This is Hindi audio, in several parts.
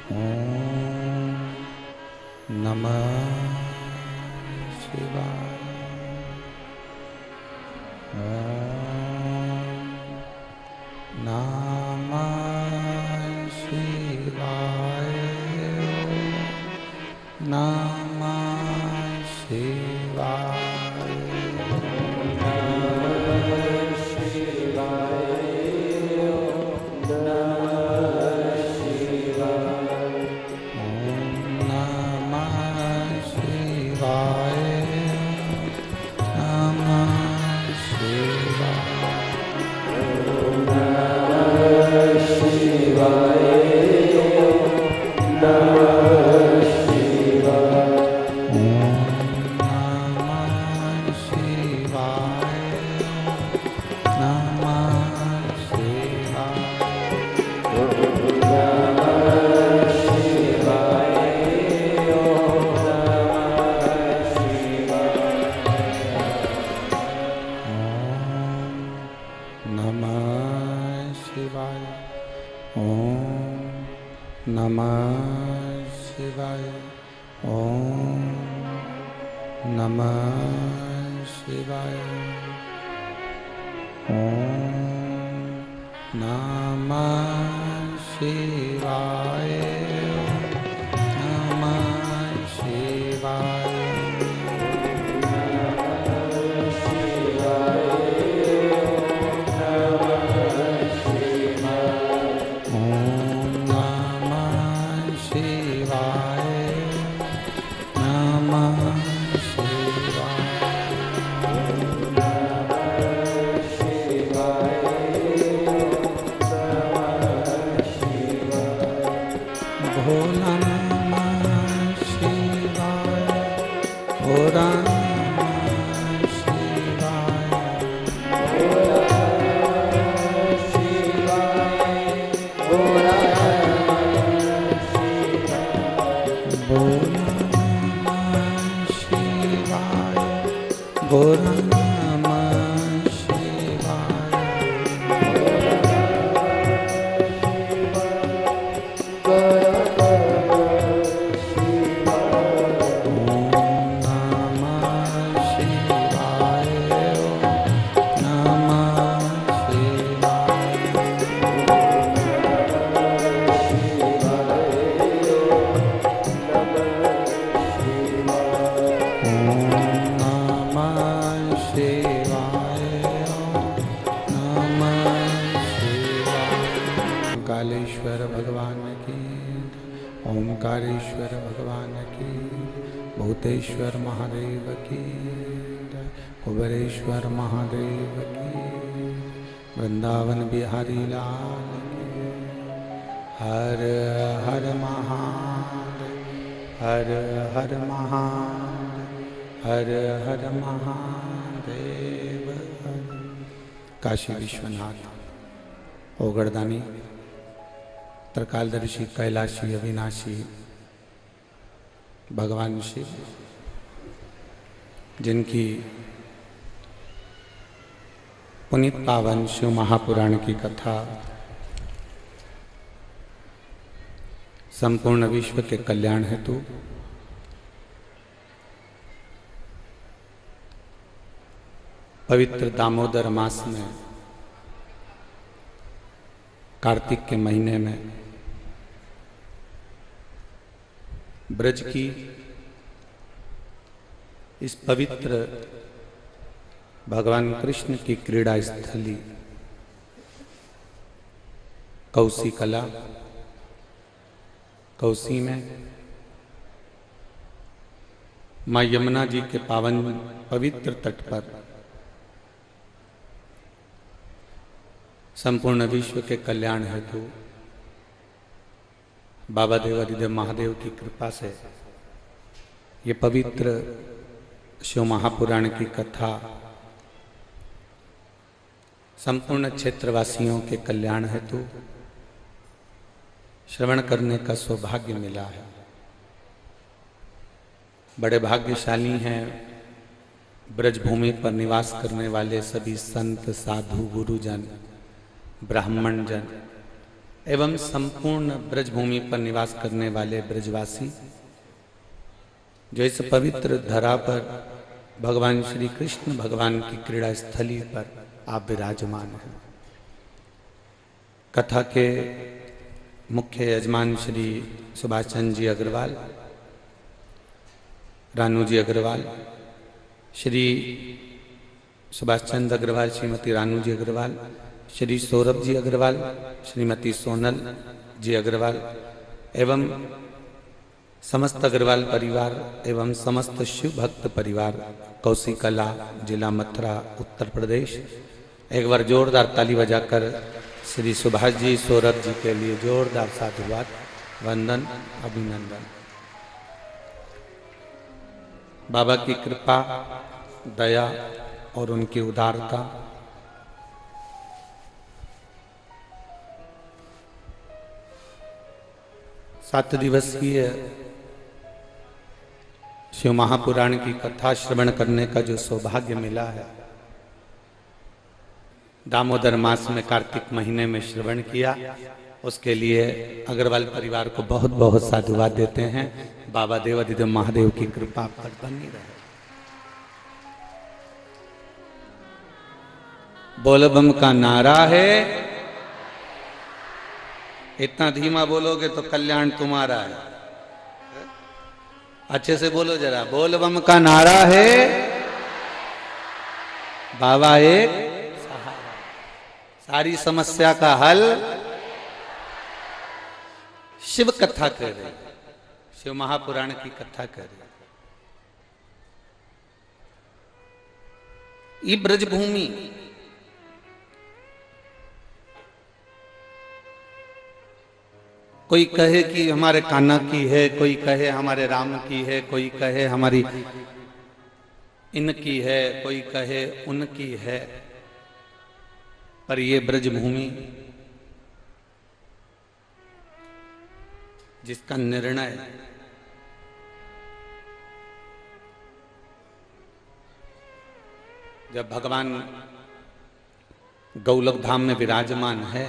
ओम नमः शिवाय। ओम नमः शिवाय। ओम नमः शिवाय। ओंकारेश्वर भगवान की, भूतेश्वर महादेव की, कुबेरेश्वर महादेव की, वृंदावन बिहारी लाल की। हर हर महादेव, हर हर महादेव, हर हर महादेव। काशी विश्वनाथ ओगड़दानी त्रिकालदर्शी कैलाशी अविनाशी भगवान शिव, जिनकी पुनीत पावन शिव महापुराण की कथा संपूर्ण विश्व के कल्याण हेतु पवित्र दामोदर मास में कार्तिक के महीने में ब्रज की इस पवित्र भगवान कृष्ण की क्रीड़ा स्थली कौसी कला कौसी में मां यमुना जी के पावन पवित्र तट पर संपूर्ण विश्व के कल्याण हेतु बाबा देवादिदेव महादेव की कृपा से ये पवित्र शिव महापुराण की कथा संपूर्ण क्षेत्रवासियों के कल्याण हेतु श्रवण करने का सौभाग्य मिला है। बड़े भाग्यशाली हैं ब्रजभूमि पर निवास करने वाले सभी संत साधु गुरुजन ब्राह्मण जन एवं संपूर्ण ब्रजभूमि पर निवास करने वाले ब्रजवासी जो इस पवित्र धरा पर भगवान श्री कृष्ण भगवान की क्रीड़ा स्थली पर आप विराजमान हैं। कथा के मुख्य यजमान श्री सुभाष चंद्र जी अग्रवाल, रानू जी अग्रवाल, श्री सुभाष चंद्र अग्रवाल, श्रीमती रानू जी अग्रवाल, श्री सौरभ जी अग्रवाल, श्रीमती सोनल जी अग्रवाल एवं समस्त अग्रवाल परिवार एवं समस्त शिव भक्त परिवार कौशिकला, जिला मथुरा, उत्तर प्रदेश। एक बार जोरदार ताली बजाकर श्री सुभाष जी, सौरभ जी के लिए जोरदार साधुवाद, वंदन, अभिनंदन। बाबा की कृपा, दया और उनकी उदारता सात दिवसीय शिव महापुराण की कथा श्रवण करने का जो सौभाग्य मिला है, दामोदर मास में कार्तिक महीने में श्रवण किया, उसके लिए अग्रवाल परिवार को बहुत बहुत साधुवाद देते हैं। बाबा देवाधिदेव महादेव की कृपा पर बनी रहे। बोल बम का नारा है, इतना धीमा बोलोगे तो कल्याण तुम्हारा है। अच्छे से बोलो जरा, बोल बम का नारा है, बाबा एक सहारा, सारी समस्या का हल। शिव कथा कर रहे, शिव महापुराण की कथा कर रहे। ये ब्रजभूमि कोई कहे कि हमारे कान्हा की है, कोई कहे हमारे राम की है, कोई कहे हमारी इनकी है, कोई कहे उनकी है, पर ये ब्रजभूमि जिसका निर्णय जब भगवान गौलक धाम में विराजमान है,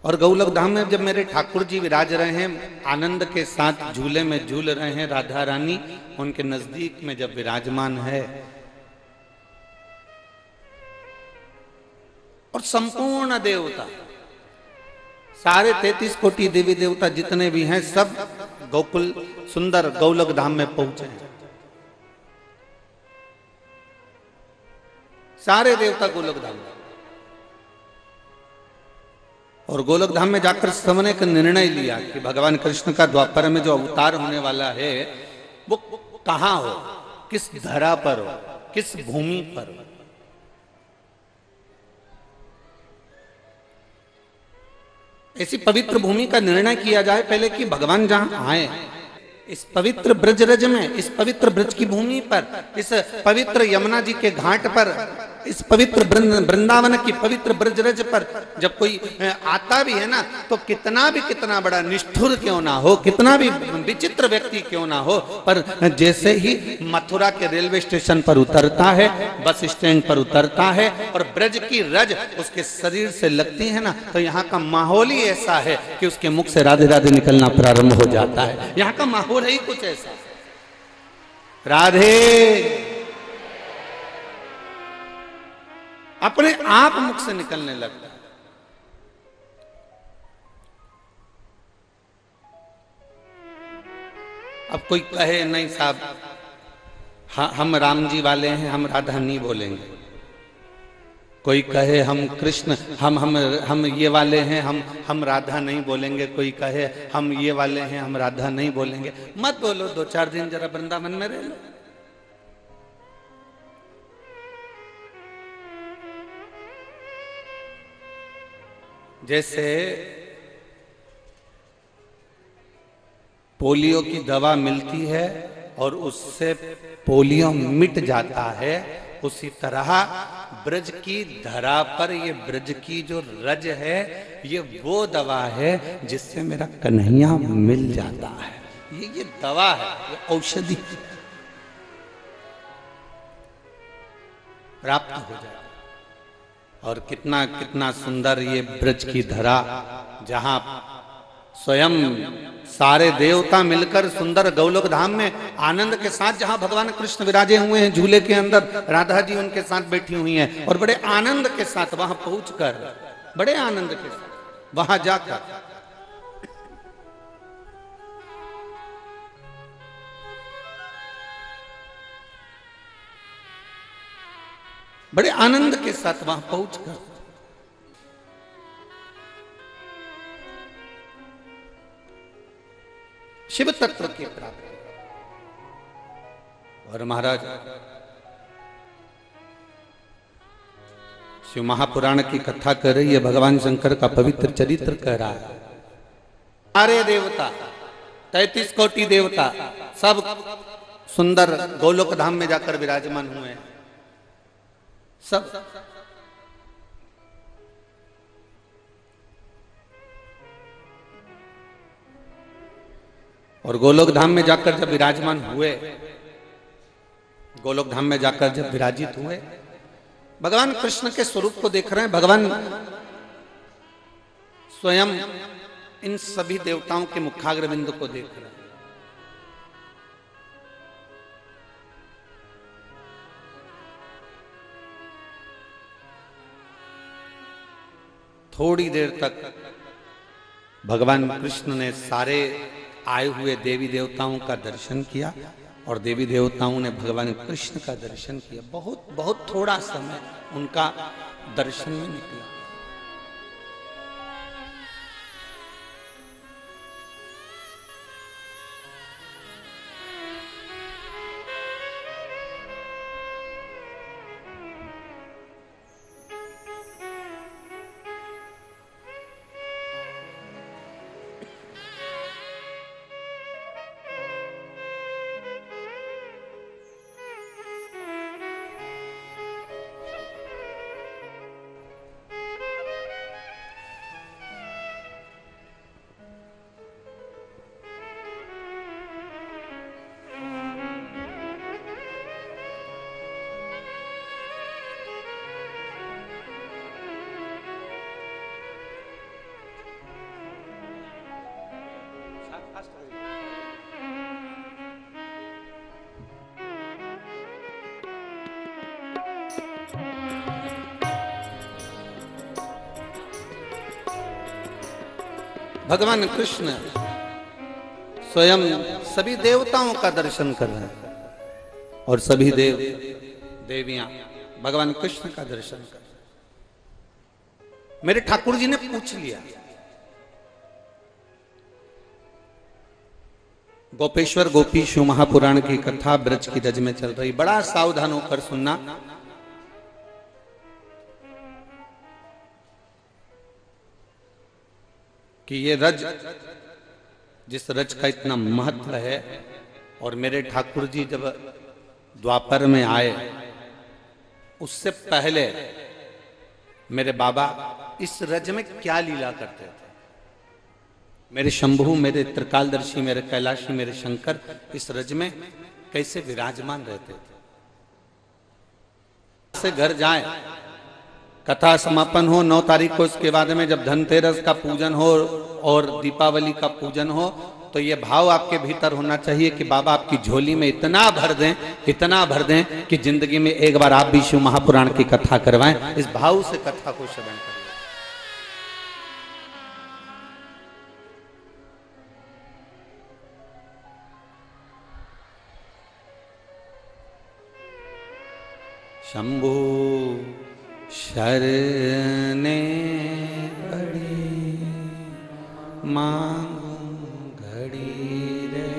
और गौलक धाम में जब मेरे ठाकुर जी विराज रहे हैं, आनंद के साथ झूले में झूल रहे हैं, राधा रानी उनके नजदीक में जब विराजमान है, और संपूर्ण देवता, सारे 33 कोटि देवी देवता जितने भी हैं, सब गोकुल सुंदर गौलक धाम में पहुंचे हैं। सारे देवता गोलक धाम में, और गोलक धाम में जाकर सबने का निर्णय लिया कि भगवान कृष्ण का द्वापर में जो अवतार होने वाला है वो कहां हो, किस धरा पर हो, किस भूमि पर हो। ऐसी पवित्र भूमि का निर्णय किया जाए पहले कि भगवान जहां आए, इस पवित्र ब्रजरज में, इस पवित्र ब्रज की भूमि पर, इस पवित्र यमुना जी के घाट पर, इस पवित्र वृंदावन की पवित्र ब्रजरज पर जब कोई आता भी है ना, तो कितना बड़ा निष्ठुर क्यों ना हो, कितना भी विचित्र व्यक्ति क्यों ना हो, पर जैसे ही मथुरा के रेलवे स्टेशन पर उतरता है, बस स्टैंड पर उतरता है और ब्रज की रज उसके शरीर से लगती है ना, तो यहाँ का माहौल ही ऐसा है कि उसके मुख से राधे राधे निकलना प्रारंभ हो जाता है। यहाँ का माहौल ही कुछ ऐसा, राधे अपने आप मुख से निकलने लगता है। अब कोई कहे नहीं साहब, हम राम जी वाले हैं, हम राधा नहीं बोलेंगे। कोई कहे हम कृष्ण, हम ये वाले हैं, हम राधा नहीं बोलेंगे। कोई कहे हम ये वाले हैं, हम राधा नहीं बोलेंगे। मत बोलो, 2-4 दिन जरा वृंदावन में रह लो। जैसे पोलियो की दवा मिलती है और उससे पोलियो मिट जाता है, उसी तरह ब्रज की धरा पर ये ब्रज की जो रज है, ये वो दवा है जिससे मेरा कन्हैया मिल जाता है। ये दवा है, ये औषधि प्राप्त हो जाए। और कितना कितना सुंदर ये ब्रज की धरा, जहां स्वयं सारे देवता मिलकर सुंदर गोलोक धाम में आनंद के साथ, जहां भगवान कृष्ण विराजे हुए हैं झूले के अंदर, राधा जी उनके साथ बैठी हुई हैं, और बड़े आनंद के साथ वहां पहुंचकर, बड़े आनंद के साथ वहां जाकर बड़े आनंद के साथ वहां पहुंचकर शिव तत्व की प्राप्ति। और महाराज शिव महापुराण की कथा कर रही है, भगवान शंकर का पवित्र चरित्र कह रहा है। सारे देवता 33 कोटि देवता सब सुंदर गोलोक धाम में जाकर विराजमान हुए हैं, सब। और गोलोक धाम में जाकर जब विराजमान हुए, गोलोक धाम में जाकर जब विराजित हुए, भगवान कृष्ण के स्वरूप को देख रहे हैं। भगवान स्वयं इन सभी देवताओं के मुखाग्र बिंदु को देख रहे हैं। थोड़ी देर तक भगवान कृष्ण ने सारे आए हुए देवी देवताओं का दर्शन किया, और देवी देवताओं ने भगवान कृष्ण का दर्शन किया। बहुत बहुत थोड़ा समय उनका दर्शन में निकला। भगवान कृष्ण स्वयं सभी देवताओं का दर्शन कर रहे हैं, और सभी देव देवियां भगवान कृष्ण का दर्शन कर रहे हैं। मेरे ठाकुर जी ने पूछ लिया, गोपेश्वर गोपी शिव महापुराण की कथा ब्रज की रज में चल रही, बड़ा सावधान होकर सुनना। कि ये रज, जिस रज का इतना महत्व है, और मेरे ठाकुर जी जब द्वापर में आए उससे पहले मेरे बाबा इस रज में क्या लीला करते थे। मेरे शंभु, मेरे त्रिकालदर्शी, मेरे कैलाशी, मेरे शंकर इस रज में कैसे विराजमान रहते थे। से घर जाए, कथा समापन हो 9 तारीख को, इसके बाद में जब धनतेरस का पूजन हो और दीपावली का पूजन हो, तो ये भाव आपके भीतर होना चाहिए कि बाबा आपकी झोली में इतना भर दें, इतना भर दें कि जिंदगी में एक बार आप भी शिव महापुराण की कथा करवाएं। इस भाव से कथा को श्रवण करें। शंभु शरणे बड़ी मांगू घड़ी रे,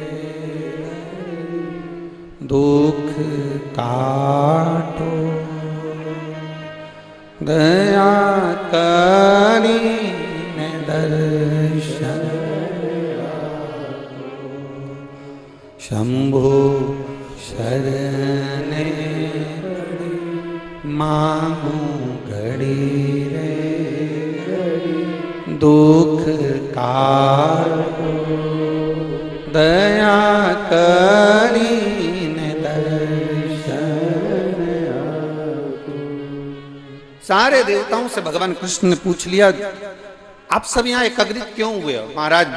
दुख काटो दया करी ने दर्शन। शंभु शरणे मांगू घड़ी रे, दुख काटो दया करी ने दर्शन। सारे सारे देवताओं से भगवान कृष्ण ने पूछ लिया, आप सब यहाँ एकत्रित क्यों हुए हो? महाराज,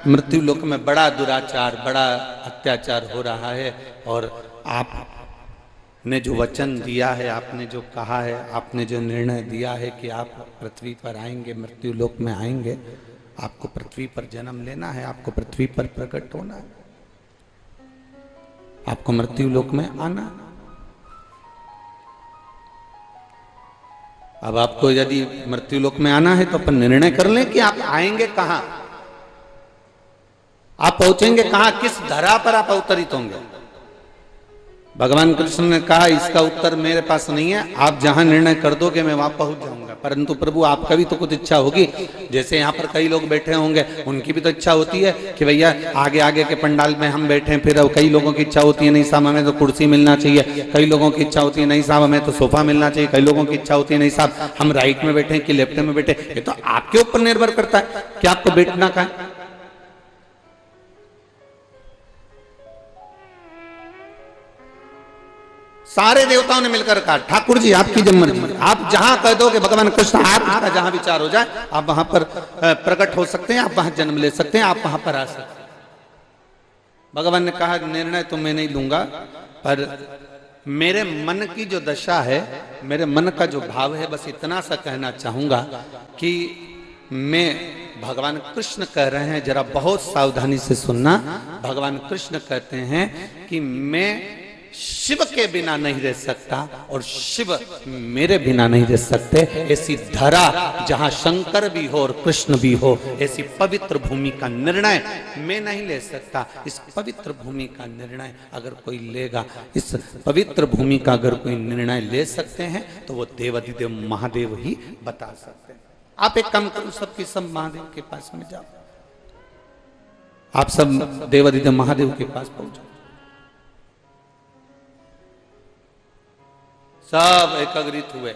मृत्यु लोक में बड़ा दुराचार, बड़ा अत्याचार हो रहा है, और आपने जो वचन दिया है, आपने जो कहा है, आपने जो निर्णय दिया है कि आप पृथ्वी पर आएंगे, मृत्यु लोक में आएंगे, आपको पृथ्वी पर जन्म लेना है, आपको पृथ्वी पर प्रकट होना है, आपको मृत्यु लोक में आना है। अब आपको यदि मृत्यु लोक में आना है तो अपन निर्णय कर लें कि आप आएंगे कहां, आप पहुंचेंगे कहां, किस धरा पर आप अवतरित होंगे। भगवान कृष्ण ने कहा, इसका उत्तर मेरे पास नहीं है, आप जहां निर्णय कर दोगे मैं वहां पहुंच जाऊंगा। परंतु प्रभु, आपका भी तो कुछ इच्छा होगी, जैसे यहाँ पर कई लोग बैठे होंगे, उनकी भी तो इच्छा होती है कि भैया आगे आगे के पंडाल में हम बैठे। फिर कई लोगों की इच्छा होती है, नहीं साहब हमें तो कुर्सी मिलना चाहिए, कई लोगों की इच्छा होती है, नहीं साहब हमें तो सोफा मिलना चाहिए, कई लोगों की इच्छा होती है, नहीं साहब हम राइट में बैठे कि लेफ्ट में बैठे। ये तो आपके ऊपर निर्भर करता है कि आपको बैठना कहाँ है। सारे देवताओं ने मिलकर कहा, ठाकुर जी आपकी जब मर्जी, आप जहां कह दोगे भगवान कृष्ण, आपका जहां विचार हो जाए आप वहां पर प्रकट हो सकते हैं, आप वहां जन्म ले सकते हैं, आप वहां पर आ सकते हैं। भगवान ने कहा, निर्णय तो मैं नहीं लूंगा, पर मेरे मन की जो दशा है, मेरे मन का जो भाव है, बस इतना सा कहना चाहूंगा कि मैं, भगवान कृष्ण कह रहे हैं, जरा बहुत सावधानी से सुनना। भगवान कृष्ण कहते हैं कि मैं शिव के बिना नहीं रह सकता और शिव मेरे बिना नहीं रह सकते। ऐसी धरा जहां शंकर भी हो और कृष्ण भी हो, ऐसी पवित्र भूमि का निर्णय मैं नहीं ले सकता। इस पवित्र भूमि का निर्णय अगर कोई लेगा, इस पवित्र भूमि का अगर कोई निर्णय ले सकते हैं तो वो देवाधिदेव महादेव ही बता सकते हैं। आप एक काम करो, सबके सब महादेव के पास में जाओ, आप सब देवाधिदेव महादेव के पास पहुंचो। सब एकत्रित हुए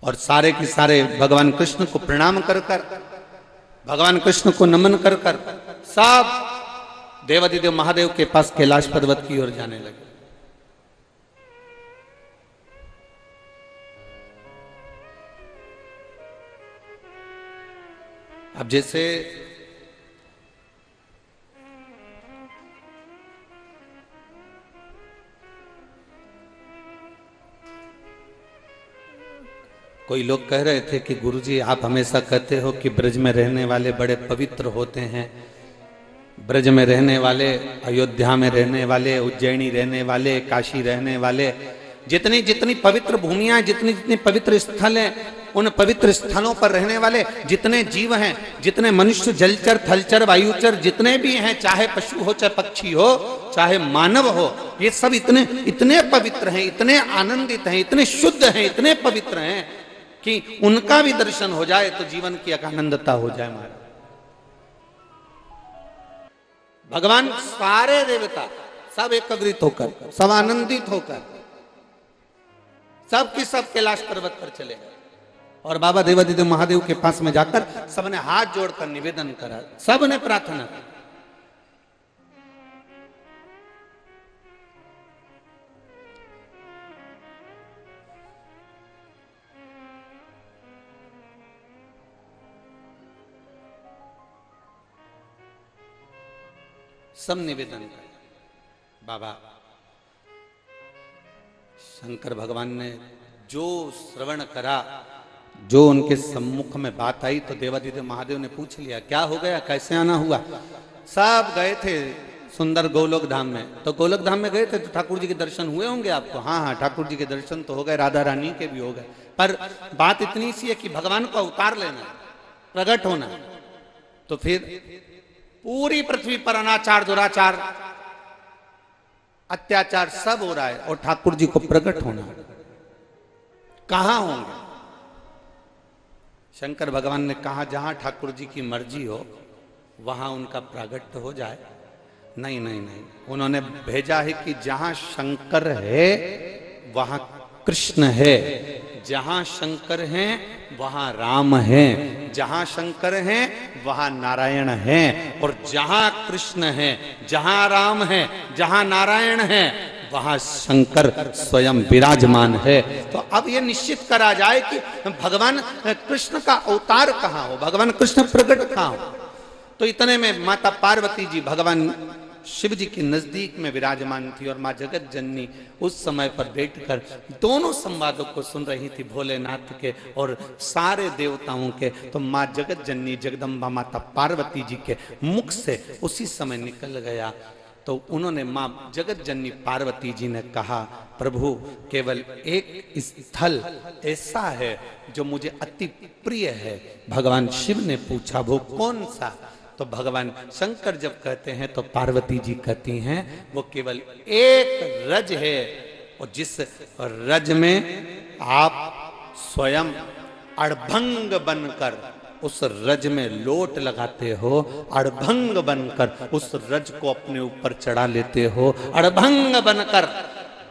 और सारे के सारे भगवान कृष्ण को प्रणाम कर कर, भगवान कृष्ण को नमन कर कर, सब देवाधिदेव महादेव के पास कैलाश पर्वत की ओर जाने लगे। अब जैसे कोई लोग कह रहे थे कि गुरुजी आप हमेशा कहते हो कि ब्रज में रहने वाले बड़े पवित्र होते हैं, ब्रज में रहने वाले, अयोध्या में रहने वाले, उज्जैनी रहने वाले, काशी रहने वाले, जितनी जितनी पवित्र भूमियां, जितनी जितनी पवित्र स्थल हैं, उन पवित्र स्थलों पर रहने वाले जितने जीव हैं, जितने मनुष्य, जलचर, थलचर, वायुचर जितने भी हैं, चाहे पशु हो, चाहे पक्षी हो, चाहे मानव हो, ये सब इतने इतने पवित्र हैं, इतने आनंदित हैं, इतने शुद्ध हैं, इतने पवित्र हैं कि उनका भी दर्शन हो जाए तो जीवन की आनंदता हो जाए। महाराज भगवान सारे देवता सब एकत्रित होकर, सब आनंदित होकर, सब की सब कैलाश पर्वत पर चले गए और बाबा देवाधिदेव महादेव के पास में जाकर सबने हाथ जोड़कर निवेदन करा, सबने प्रार्थना की। सब निवेदन कर, बाबा शंकर भगवान ने जो श्रवण करा, जो उनके सम्मुख में बात आई, तो देवाधिदेव महादेव ने पूछ लिया क्या हो गया, कैसे आना हुआ। सब गए थे सुंदर गोलोक धाम में, तो गोलोक धाम में गए थे तो ठाकुर जी के दर्शन हुए होंगे आपको। हाँ हाँ, ठाकुर जी के दर्शन तो हो गए, राधा रानी के भी हो गए, पर बात इतनी सी है कि भगवान को अवतार लेना, प्रकट होना, तो फिर पूरी पृथ्वी पर अनाचार, दुराचार, अत्याचार सब हो रहा है और ठाकुर जी को प्रकट होना, कहां होंगे। शंकर भगवान ने कहा जहां ठाकुर जी की मर्जी हो वहां उनका प्रागट्य हो जाए। नहीं नहीं नहीं, उन्होंने भेजा है कि जहां शंकर है वहां कृष्ण है, जहां शंकर हैं वहां राम है, जहां शंकर हैं वहां नारायण है, और जहां कृष्ण है, जहां राम है, जहां नारायण है, वहां शंकर स्वयं विराजमान है। तो अब यह निश्चित करा जाए कि भगवान कृष्ण का अवतार कहाँ हो, भगवान कृष्ण प्रकट कहाँ हो। तो इतने में माता पार्वती जी भगवान शिव जी के नजदीक में विराजमान थी और माँ जगत जननी उस समय पर बैठकर दोनों संवादों को सुन रही थी, भोलेनाथ के और सारे देवताओं के। तो माँ जगत जननी जगदम्बा माता पार्वती जी के मुख से उसी समय निकल गया। तो उन्होंने माँ जगत जननी पार्वती जी ने कहा, प्रभु केवल एक स्थल ऐसा है जो मुझे अति प्रिय है। भगवान शिव ने पूछा वो कौन सा? तो भगवान शंकर जब कहते हैं तो पार्वती जी कहती हैं वो केवल एक रज है, और जिस रज में आप स्वयं अड़भंग बनकर उस रज में लोट लगाते हो, अड़भंग बनकर उस रज को अपने ऊपर चढ़ा लेते हो। अड़भंग बनकर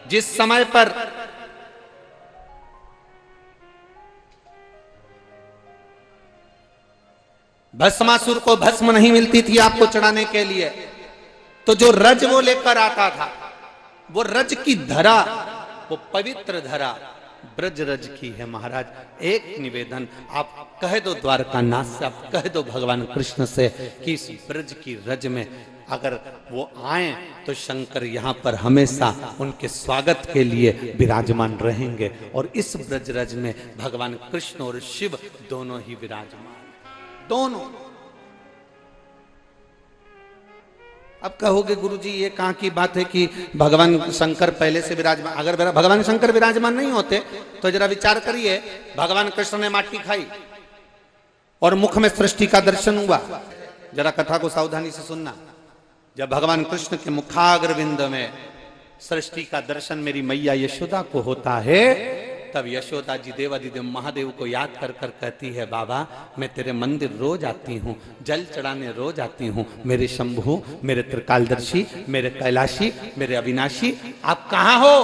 जिस समय पर भस्मासुर को भस्म नहीं मिलती थी आपको चढ़ाने के लिए, तो जो रज वो लेकर आता था, वो रज की धरा, वो पवित्र धरा ब्रज रज की है। महाराज एक निवेदन आप कह दो द्वारकानाथ से, आप कह दो भगवान कृष्ण से कि इस ब्रज की रज में अगर वो आए तो शंकर यहाँ पर हमेशा उनके स्वागत के लिए विराजमान रहेंगे। और इस ब्रज रज में भगवान कृष्ण और शिव दोनों ही विराजमान, दोनों। अब कहोगे गुरुजी ये कहाँ की बात है कि भगवान शंकर पहले से विराजमान? अगर भगवान शंकर विराजमान नहीं होते तो जरा विचार करिए, भगवान कृष्ण ने माटी खाई और मुख में सृष्टि का दर्शन हुआ। जरा कथा को सावधानी से सुनना। जब भगवान कृष्ण के मुखाग्रविंद में सृष्टि का दर्शन मेरी मैया यशोदा को होता है, तब यशोदा जी देवादिदेव महादेव को याद कर कर कहती है, बाबा मैं तेरे मंदिर रोज आती हूँ, जल चढ़ाने रोज आती हूँ, मेरे शंभु, मेरे त्रिकालदर्शी, मेरे कैलाशी, मेरे अविनाशी, आप कहाँ हो?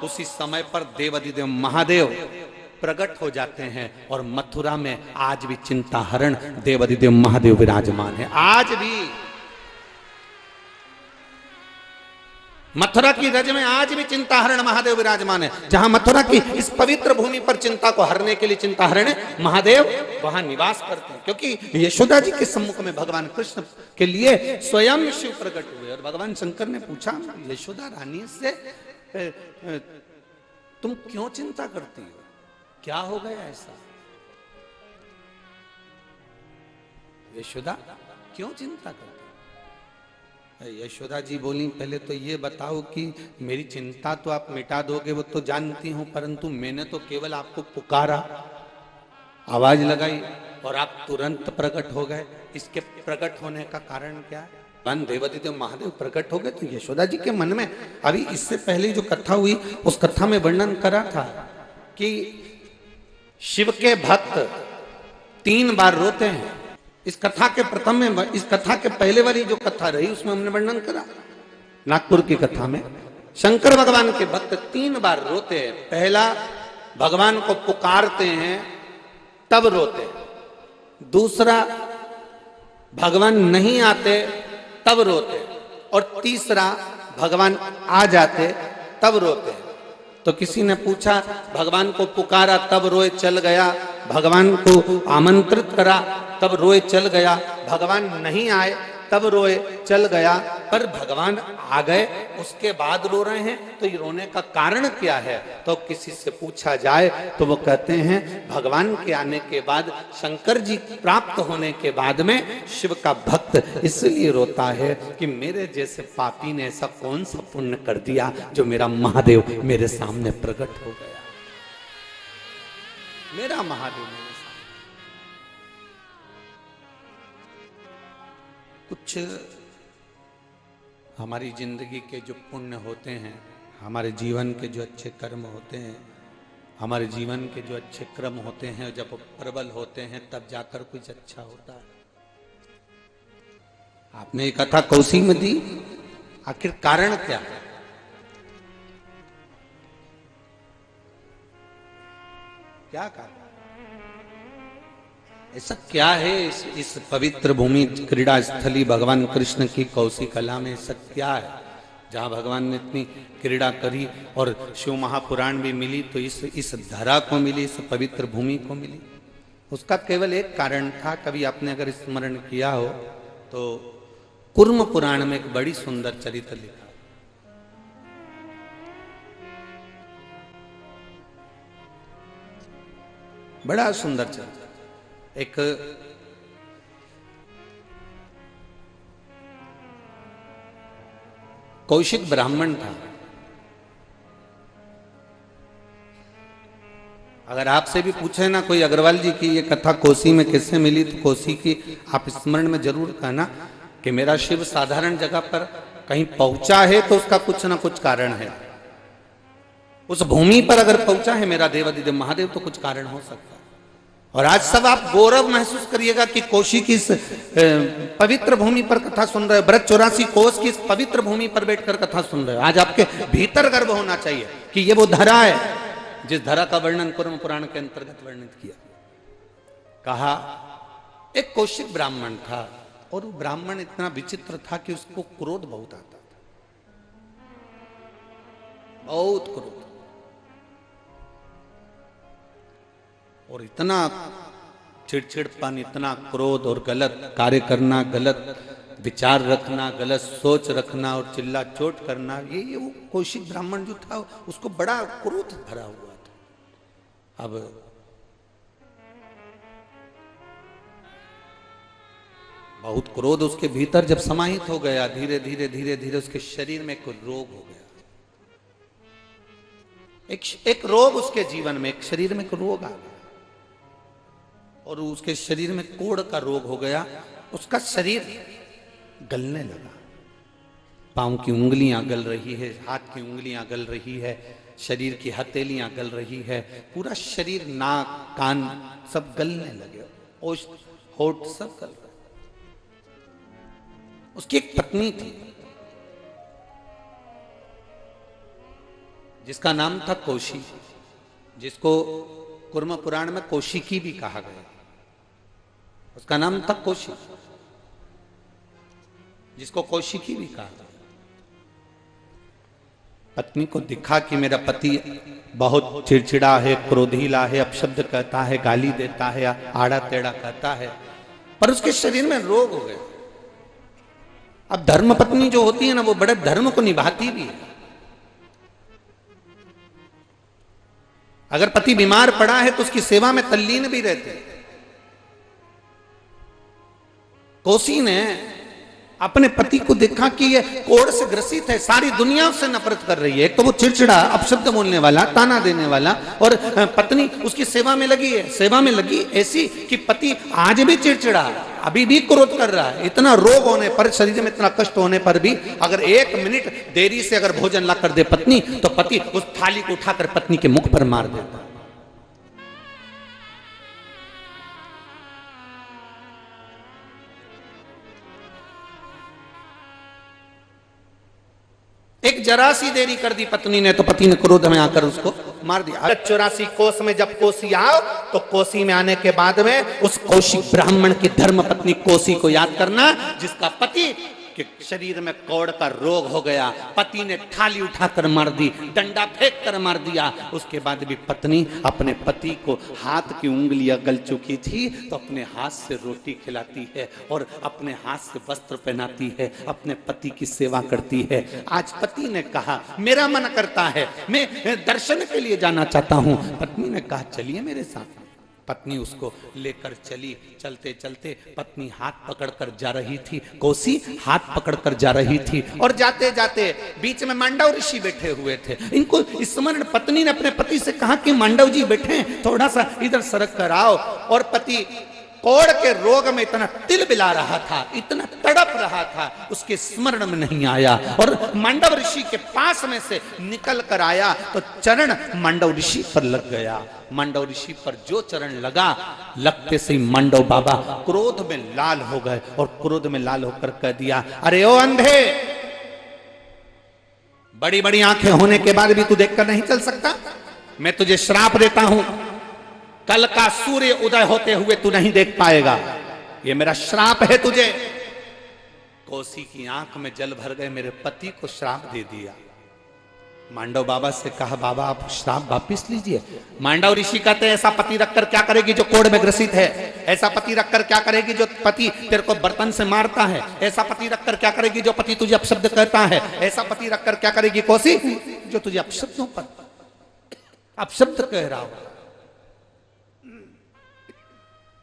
उसी समय पर देवादिदेव महादेव प्रकट हो जाते हैं और मथुरा में आज भी चिंता हरण देवादिदेव महादेव विराजमान है। आज भी मथुरा की रज में आज भी चिंता हरण महादेव विराजमान है। जहां मथुरा की इस पवित्र भूमि पर चिंता को हरने के लिए चिंता हरण महादेव वहां निवास करते हैं, क्योंकि यशोदा जी के सम्मुख में भगवान कृष्ण के लिए स्वयं शिव प्रकट हुए। और भगवान शंकर ने पूछा यशोदा रानी से, तुम क्यों चिंता करती हो, क्या हो गया ऐसा? यशोदा क्यों चिंता करती? यशोदा जी बोली, पहले तो ये बताओ कि मेरी चिंता तो आप मिटा दोगे वो तो जानती हूं, परंतु मैंने तो केवल आपको पुकारा, आवाज लगाई और आप तुरंत प्रकट हो गए। इसके प्रकट होने का कारण क्या है? भगवान देवादिदेव महादेव प्रकट हो गए। तो यशोदा जी के मन में अभी इससे पहले जो कथा हुई उस कथा में वर्णन करा था कि शिव के भक्त 3 बार रोते हैं। इस कथा के प्रथम में, इस कथा के पहले वाली जो कथा रही उसमें हमने वर्णन करा, नागपुर की कथा में शंकर भगवान के भक्त 3 बार रोते हैं। पहला भगवान को पुकारते हैं तब रोते हैं, दूसरा भगवान नहीं आते तब रोते, और तीसरा भगवान आ जाते तब रोते हैं। तो किसी ने पूछा, भगवान को पुकारा तब रोए चल गया, भगवान को आमंत्रित करा तब रोए चल गया, भगवान नहीं आए तब रोए चल गया, पर भगवान आ गए उसके बाद रो रहे हैं, तो ये रोने का कारण क्या है? तो किसी से पूछा जाए तो वो कहते हैं भगवान के आने के बाद, शंकर जी प्राप्त होने के बाद में शिव का भक्त इसलिए रोता है कि मेरे जैसे पापी ने ऐसा कौन सा पुण्य कर दिया जो मेरा महादेव मेरे सामने प्रकट हो गया। मेरा महादेव मेरे सामने। कुछ हमारी जिंदगी के जो पुण्य होते हैं, हमारे जीवन के जो अच्छे कर्म होते हैं, हमारे जीवन के जो अच्छे क्रम होते हैं, जब प्रबल होते हैं तब जाकर कुछ अच्छा होता है। आपने ये कथा कौसी में दी, आखिर कारण क्या है? क्या कारण? ऐसा क्या है इस पवित्र भूमि क्रीड़ा स्थली भगवान कृष्ण की कौशी कला में? ऐसा क्या है जहाँ भगवान ने इतनी क्रीड़ा करी और शिव महापुराण भी मिली तो इस धरा को मिली, इस पवित्र भूमि को मिली। उसका केवल एक कारण था, कभी आपने अगर स्मरण किया हो तो कुर्म पुराण में एक बड़ी सुंदर चरित्र लिखा, बड़ा सुंदर चरित्र। एक कौशिक ब्राह्मण था। अगर आपसे भी पूछे ना कोई अग्रवाल जी की ये कथा कोसी में किससे मिली, तो कोसी की आप स्मरण में जरूर कहना कि मेरा शिव साधारण जगह पर कहीं पहुंचा है तो उसका कुछ ना कुछ कारण है। उस भूमि पर अगर पहुंचा है मेरा देवाधिदेव महादेव तो कुछ कारण हो सकता है। और आज सब आप गौरव महसूस करिएगा कि कोशी की इस पवित्र भूमि पर कथा सुन रहे हो, ब्रज 84 कोस की इस पवित्र भूमि पर बैठकर कथा सुन रहे हो। आज आपके भीतर गर्व होना चाहिए कि ये वो धरा है जिस धरा का वर्णन कुर्म पुराण के अंतर्गत वर्णित किया। कहा एक कौशिक ब्राह्मण था और वो ब्राह्मण इतना विचित्र था कि उसको क्रोध बहुत आता था, बहुत क्रोध, और इतना चिड़चिड़पन, इतना क्रोध और गलत कार्य करना, गलत विचार रखना, गलत सोच रखना और चिल्ला चोट करना, ये वो कौशिक ब्राह्मण जो था उसको बड़ा क्रोध भरा हुआ था। अब बहुत क्रोध उसके भीतर जब समाहित हो गया, धीरे धीरे धीरे धीरे उसके शरीर में एक रोग हो गया। एक रोग उसके जीवन में, एक शरीर में एक रोग आ गया और उसके शरीर में कोढ़ का रोग हो गया। उसका शरीर गलने लगा, पांव की उंगलियां गल रही है, हाथ की उंगलियां गल रही है, शरीर की हथेलियां गल रही है, पूरा शरीर, नाक, कान सब गलने लगे, होठ सब गल रहे। उसकी एक पत्नी थी जिसका नाम था कौशी, जिसको कुर्म पुराण में कौशिकी भी कहा गया। उसका नाम था कौशिक, जिसको कौशिकी भी कहा गया। पत्नी को दिखा कि मेरा पति बहुत चिड़चिड़ा है, क्रोधीला है, अपशब्द कहता है, गाली देता है, आड़ा टेढ़ा कहता है, पर उसके शरीर में रोग हो गया। अब धर्म पत्नी जो होती है ना, वो बड़े धर्म को निभाती भी है। अगर पति बीमार पड़ा है तो उसकी सेवा में तल्लीन भी रहते हैं। कोसी ने अपने पति को देखा कि ये कोढ़ से ग्रसित है, सारी दुनिया उससे नफरत कर रही है। एक तो वो चिड़चिड़ा, अपशब्द बोलने वाला, ताना देने वाला, और पत्नी उसकी सेवा में लगी है। सेवा में लगी ऐसी कि पति आज भी चिड़चिड़ा, अभी भी क्रोध कर रहा है। इतना रोग होने पर, शरीर में इतना कष्ट होने पर भी अगर 1 मिनट देरी से अगर भोजन ला कर दे पत्नी, तो पति उस थाली को उठाकर पत्नी के मुख पर मार देता। एक जरा सी देरी कर दी पत्नी ने तो पति ने क्रोध में आकर उसको मार दिया। 84 कोस में जब कोसी आओ तो कोसी में आने के बाद में उस कौशिक ब्राह्मण की धर्म पत्नी कोसी को याद करना, जिसका पति के शरीर में कोढ़ का रोग हो गया। पति ने थाली उठाकर मार दी, डंडा फेंक कर मार दिया। उसके बाद भी पत्नी अपने पति को, हाथ की उंगलियां गल चुकी थी तो अपने हाथ से रोटी खिलाती है और अपने हाथ से वस्त्र पहनाती है, अपने पति की सेवा करती है। आज पति ने कहा मेरा मन करता है, मैं दर्शन के लिए जाना चाहता हूं। पत्नी ने कहा चलिए मेरे साथ। पत्नी उसको लेकर चली। चलते चलते पत्नी हाथ पकड़कर जा रही थी, कोसी हाथ पकड़कर जा रही थी, और जाते जाते बीच में मांडव ऋषि बैठे हुए थे। इनको स्मरण, पत्नी ने अपने पति से कहा कि मांडव जी बैठे, थोड़ा सा इधर सरक कर आओ। और पति कोढ़ के रोग में इतना तिलबिला रहा था, इतना तड़प रहा था, उसके स्मरण में नहीं आया। और मांडव ऋषि के पास में से निकल कर आया तो चरण मांडव ऋषि पर लग गया। मांडव ऋषि पर जो चरण लगा, लगते से मांडव बाबा क्रोध में लाल हो गए और क्रोध में लाल होकर कह दिया, अरे ओ अंधे, बड़ी बड़ी आंखें होने के बाद भी तू देखकर नहीं चल सकता? मैं तुझे श्राप देता हूं, कल का सूर्य उदय होते हुए तू नहीं देख पाएगा। ये मेरा श्राप है तुझे। कोसी की आंख में जल भर गए, मेरे पति को श्राप दे दिया। मांडव बाबा से कहा, बाबा आप श्राप वापिस लीजिए। मांडव ऋषि कहते हैं, ऐसा पति रखकर क्या करेगी जो कोढ़ में ग्रसित है? ऐसा पति रखकर क्या करेगी जो पति तेरे को बर्तन से मारता है? ऐसा पति रखकर क्या करेगी जो पति तुझे अपशब्द कहता है? ऐसा पति रखकर क्या करेगी कोसी जो तुझे अपशब्दों पर अपशब्द कह रहा हो?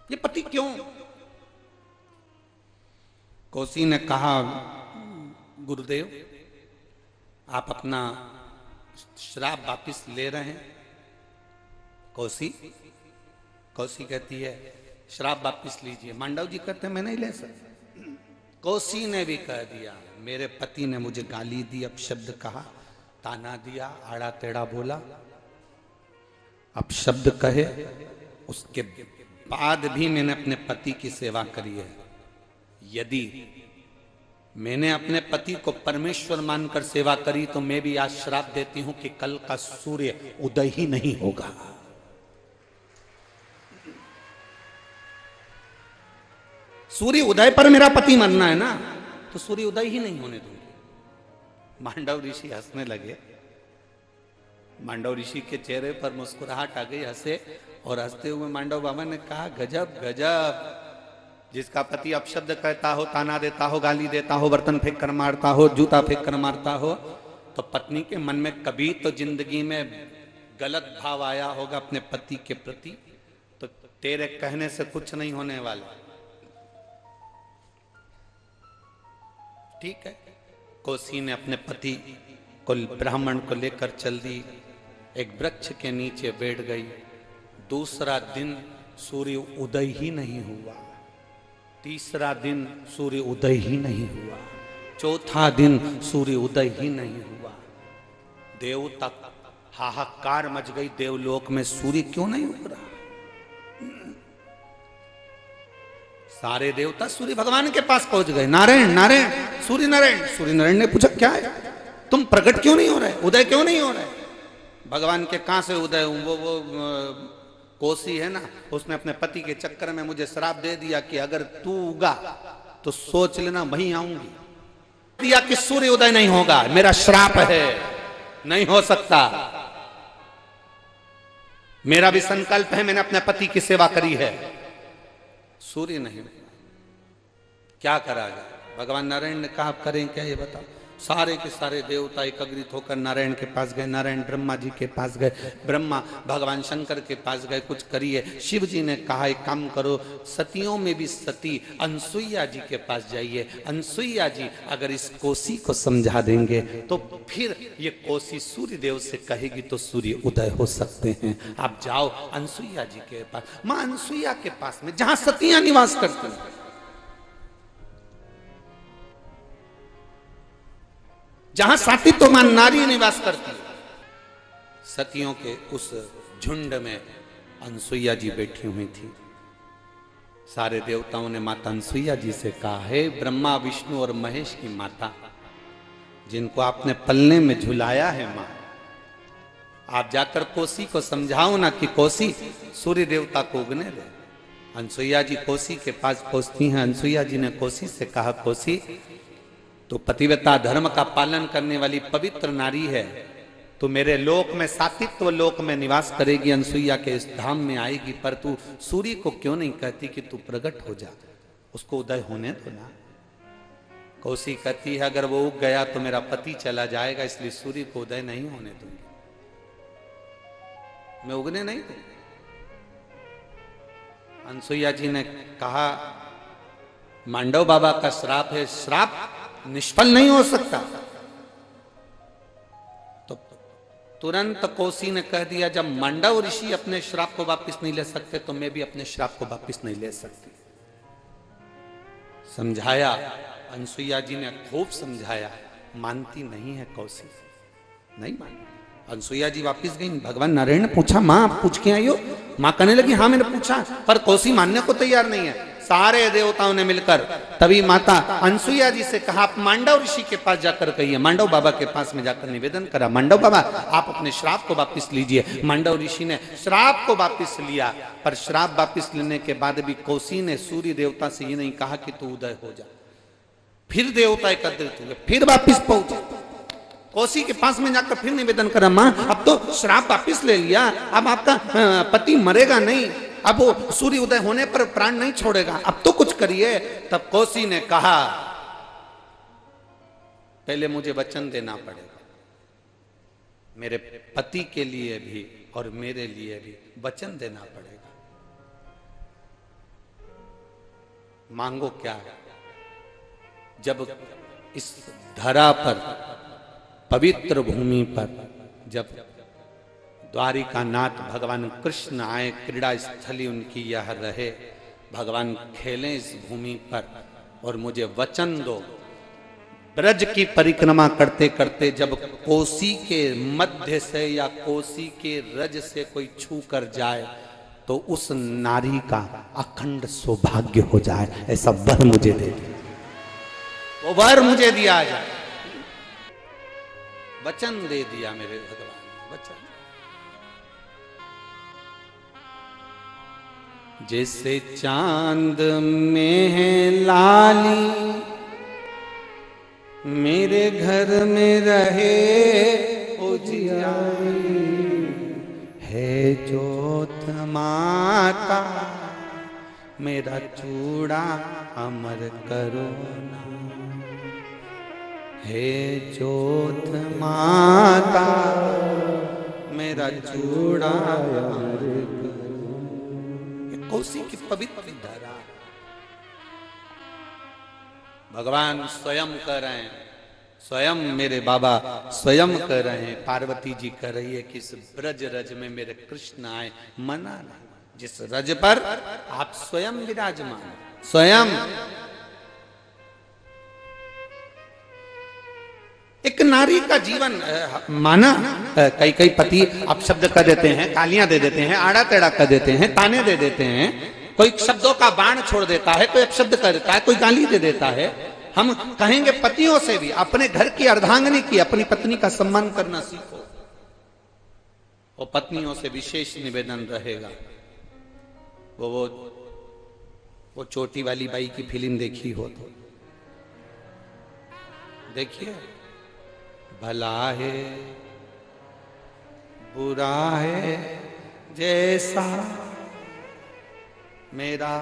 ये पति क्यों? कोसी ने कहा, गुरुदेव आप अपना श्राप वापिस ले रहे हैं? कोसी कहती है, श्राप वापिस लीजिए। मांडव जी कहते हैं, मैं नहीं ले सकता। कोसी ने भी कह दिया, मेरे पति ने मुझे गाली दी, अपशब्द कहा, ताना दिया, आड़ा टेढ़ा बोला, अपशब्द कहे, उसके बाद भी मैंने अपने पति की सेवा करी है। यदि मैंने अपने पति को परमेश्वर मानकर सेवा करी तो मैं भी आज श्राप देती हूं कि कल का सूर्य उदय ही नहीं होगा। सूर्य उदय पर मेरा पति मरना है ना, तो सूर्य उदय ही नहीं होने दूंगी। मांडव ऋषि हंसने लगे। मांडव ऋषि के चेहरे पर मुस्कुराहट आ गई, हंसे, और हंसते हुए मांडव बाबा ने कहा, गजब गजब, जिसका पति अपशब्द कहता हो, ताना देता हो, गाली देता हो, बर्तन फेंक कर मारता हो, जूता फेंक कर मारता हो, तो पत्नी के मन में कभी तो जिंदगी में गलत भाव आया होगा अपने पति के प्रति, तो तेरे कहने से कुछ नहीं होने वाला। ठीक है। कोसी ने अपने पति को, ब्राह्मण को लेकर चल दी, एक वृक्ष के नीचे बैठ गई। दूसरा दिन सूर्य उदय ही नहीं हुआ, तीसरा दिन सूर्य उदय ही नहीं हुआ, चौथा दिन सूर्य उदय ही नहीं हुआ। देवता हाहाकार मच गई देवलोक में, सूर्य क्यों नहीं उग रहा? सारे देवता सूर्य भगवान के पास पहुंच गए। नारायण नारायण, सूर्य नारायण। सूर्य नारायण ने पूछा, क्या है, तुम प्रकट क्यों नहीं हो रहे, उदय क्यों नहीं हो रहे? भगवान के कहां से उदय? वो कोसी है ना, उसने अपने पति के चक्कर में मुझे श्राप दे दिया कि अगर तू उगा तो सोच लेना वहीं आऊंगी। दिया कि सूर्य उदय नहीं होगा, मेरा श्राप है, नहीं हो सकता। मेरा भी संकल्प है, मैंने अपने पति की सेवा करी है, सूर्य नहीं। क्या करा जाए? भगवान नारायण ने कहा, करें क्या ये बताओ। सारे के सारे देवता एकत्रित होकर नारायण के पास गए। नारायण ब्रह्मा जी के पास गए, ब्रह्मा भगवान शंकर के पास गए, कुछ करिए। शिव जी ने कहा, एक काम करो, सतियों में भी सती अनसुईया जी के पास जाइए। अनसुईया जी अगर इस कोसी को समझा देंगे तो फिर ये कोसी सूर्य देव से कहेगी तो सूर्य उदय हो सकते हैं। आप जाओ अनसुईया जी के पास, मां अनसुईया के पास में, जहां सतियां निवास करती हैं। जहां सातित्वमान नारी निवास करती है, सतियों के उस झुंड में अनसुईया जी बैठी हुई थी। सारे देवताओं ने माता अनसुईया जी से कहा, हे ब्रह्मा विष्णु और महेश की माता, जिनको आपने पलने में झुलाया है मां, आप जाकर कोसी को समझाओ ना कि कोसी सूर्य देवता को उगने दे। अनसुईया जी कोसी के पास पहुंचती हैं। अनसुईया जी ने कोसी से कहा, कोसी तो पतिव्रता धर्म का पालन करने वाली पवित्र नारी है, तो मेरे लोक में, सातित्व लोक में निवास करेगी, अनसुईया के इस धाम में आएगी, पर तू सूर्य को क्यों नहीं कहती कि तू प्रकट हो जा, उसको उदय होने दो ना। कोसी कहती है, अगर वो उग गया तो मेरा पति चला जाएगा, इसलिए सूर्य को उदय नहीं होने दूंगी, मैं उगने नहीं दूंगी। अनसुईया जी ने कहा, मांडव बाबा का श्राप है, श्राप निष्फल नहीं हो सकता। तो तुरंत कोसी ने कह दिया, जब मांडव ऋषि अपने श्राप को वापस नहीं ले सकते तो मैं भी अपने श्राप को वापस नहीं ले सकती। समझाया, अनसुईया जी ने खूब समझाया, मानती नहीं है कोसी, नहीं मानती। अनसुईया जी वापस गई। भगवान नारायण ने पूछा, मां आप पूछ के आई हो? मां कहने लगी, हाँ मैंने पूछा, पर कोसी मानने को तैयार नहीं है। सारे देवताओं ने मिलकर तभी माता अनसुईया जी से कहा, आप मांडव ऋषि के पास जाकर कहिए। मांडव बाबा के पास में जाकर निवेदन करा, मांडव बाबा आप अपने श्राप को वापस लीजिए। मांडव ऋषि ने श्राप को वापस लिया, पर श्राप वापस लेने के बाद भी कोसी ने सूर्य देवता से ये नहीं कहा कि तू उदय हो जा। फिर देवता एकत्रित हुए, फिर वापिस पहुंचे कोसी के पास में जाकर फिर निवेदन करा, मां अब तो श्राप वापिस ले लिया, अब आपका पति मरेगा नहीं, अब वो सूर्य उदय होने पर प्राण नहीं छोड़ेगा, अब तो कुछ करिए। तब कोसी ने कहा पहले मुझे वचन देना पड़ेगा, मेरे पति के लिए भी और मेरे लिए भी वचन देना पड़ेगा। मांगो क्या है? जब इस धरा पर, पवित्र भूमि पर, जब द्वारिका नाथ भगवान कृष्ण आए, क्रीड़ा स्थली उनकी यह रहे, भगवान खेलें इस भूमि पर, और मुझे वचन दो ब्रज की परिक्रमा करते करते जब कोसी के मध्य से या कोसी के रज से कोई छू कर जाए तो उस नारी का अखंड सौभाग्य हो जाए, ऐसा वर मुझे दे दे, वो वर मुझे दिया जाए। वचन दे दिया मेरे भगवान, वचन। जैसे चांद में है लाली, मेरे घर में रहे उजियारी, है ज्योत माता मेरा चूड़ा अमर करो ना, हे ज्योत माता मेरा चूड़ा अमर करो। ये कोसी की पवित्र धारा भगवान स्वयं कर रहे हैं, स्वयं मेरे बाबा स्वयं कर रहे हैं। पार्वती जी कह रही है कि इस ब्रज रज में मेरे कृष्ण आए, मना नहीं, जिस रज पर आप स्वयं विराजमान, स्वयं। एक नारी का जीवन माना, कई कई पति अपशब्द कर देते हैं, गालियां दे देते हैं, आड़ा टेढ़ा कर देते हैं, ताने दे देते हैं, कोई शब्दों का बाण छोड़ देता है, कोई अपशब्द कर देता है, कोई गाली दे देता है। हम कहेंगे पतियों से भी, अपने घर की अर्धांगिनी की, अपनी पत्नी का सम्मान करना सीखो। और पत्नियों से विशेष निवेदन रहेगा, वो चोटी वाली बाई की फिल्म देखी हो तो देखिए, भला है बुरा है जैसा मेरा,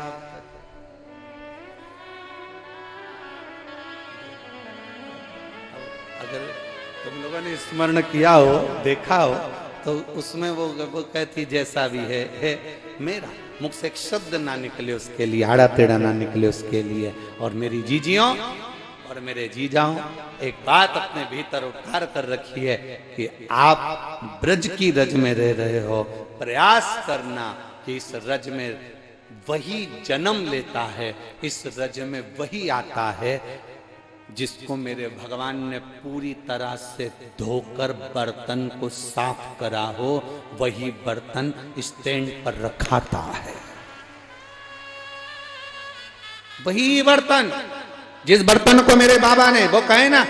अगर तुम लोगों ने स्मरण किया हो, देखा हो, तो उसमें वो कहती जैसा भी है मेरा, मुख से एक शब्द ना निकले उसके लिए, आड़ा टेढ़ा ना निकले उसके लिए। और मेरी जीजियों और मेरे जीजाओं, एक बात अपने भीतर उतार कर रखी है कि आप ब्रज की रज में रह रहे हो, प्रयास करना कि इस रज में वही जन्म लेता है, इस रज में वही आता है जिसको मेरे भगवान ने पूरी तरह से धोकर बर्तन को साफ करा हो, वही बर्तन स्टैंड पर रखाता है। वही बर्तन, जिस बर्तन को मेरे बाबा ने, वो कहे ना,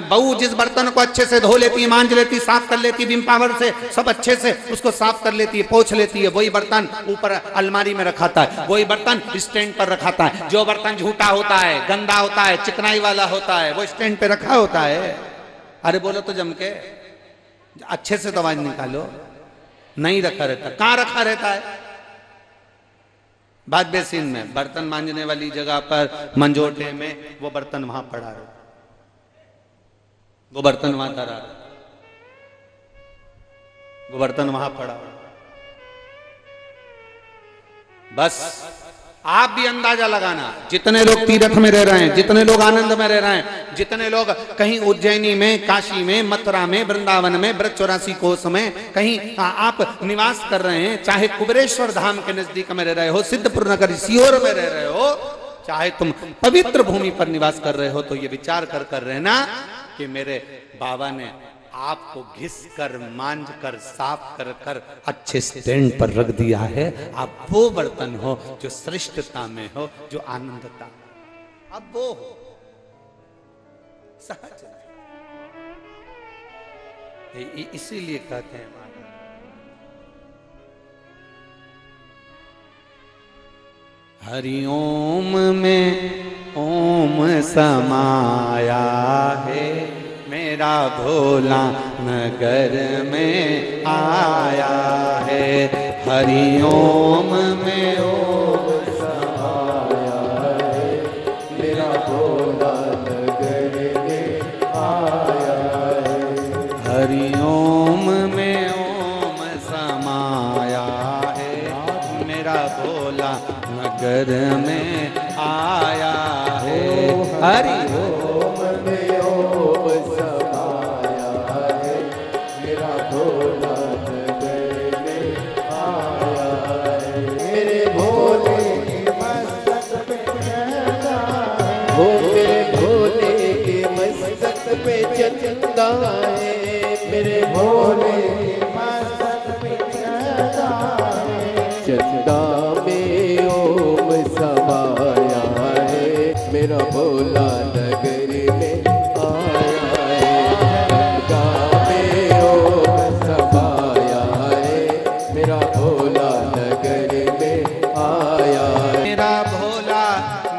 बहू जिस बर्तन को अच्छे से धो लेती, मांज लेती, साफ कर लेती, विम पावर से सब अच्छे से उसको साफ कर लेती है, पोंछ लेती है, वही बर्तन ऊपर अलमारी में रखाता है, वही बर्तन स्टैंड पर रखाता है। जो बर्तन झूठा होता है, गंदा होता है, चिकनाई वाला होता है, वो स्टैंड पे रखा होता है। अरे बोलो तो जम के, अच्छे से तो आवाज निकालो, नहीं रखा रहता। कहाँ रखा रहता है? बात बेसिन में, बर्तन मांजने वाली जगह पर, मंजोटे में, वो बर्तन वहां पड़ा है, वो बर्तन वहां धरा, वो बर्तन वहां पड़ा। बस आप भी अंदाजा लगाना, जितने लोग तीर्थ में रह रहे हैं, जितने लोग आनंद में रह रहे हैं, जितने लोग कहीं उज्जैनी में, काशी में, मथुरा में, वृंदावन में, ब्रज 84 कोस में कहीं आप निवास कर रहे हैं, चाहे कुबेरेश्वर धाम के नजदीक में रह रहे हो, सिद्धपुर नगर सीहोर में रह रहे हो, चाहे तुम पवित्र भूमि पर निवास कर रहे हो, तो ये विचार कर रहना कि मेरे बाबा ने आपको घिस कर, मांझ कर, साफ कर अच्छे स्टैंड पर रख दिया है। आप वो बर्तन हो जो श्रेष्ठता में हो, जो आनंदता, अब वो हो सहज। इसीलिए कहते हैं हरि ओम में ओम ओम समाया है, मेरा भोला नगर में आया है। हरि ओम में ओम समाया है, मेरा भोला नगर में आया है। हरि ओम में ओम समाया है, मेरा भोला नगर में आया है। हरि ओम में ओम समाया है, मेरा भोला नगर में आया है। मेरे भोले के मस्तक पे चंदा है, हो मेरे भोले के मस्तक पे चंदा है। मेरे भोले के मस्तक पे चंदा है, चंदा में ओम समाया है, मेरा भोला नगर में आया है। गंगा में ओम समाया है, मेरा भोला नगर में आया है। मेरा भोला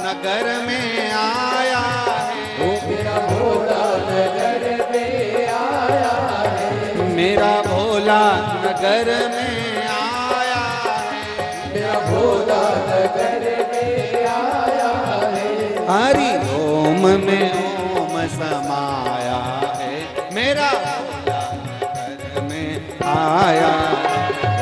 नगर में आया है, वो मेरा भोला नगर में आया है। मेरा भोला नगर में आया है, मेरा भोला नगर में आया है। हरि ओम में ओम समाया है, मेरा भोला नगर में आया है।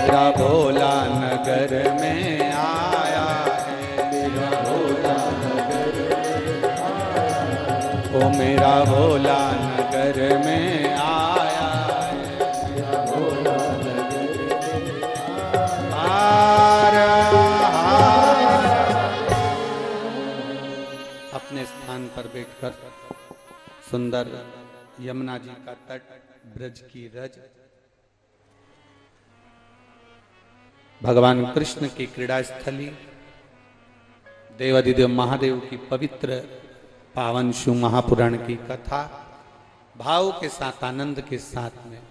मेरा भोला नगर में आया है, मेरा भोला नगर में आया है। ओ मेरा भोला नगर में आया है, मेरा भोला नगर में आया है। अपने स्थान पर बैठकर सुंदर यमुना जी का तट, ब्रज की रज, भगवान कृष्ण की क्रीड़ा स्थली, देवादिदेव महादेव की पवित्र पावन शिव महापुराण की कथा भाव के साथ, आनंद के साथ में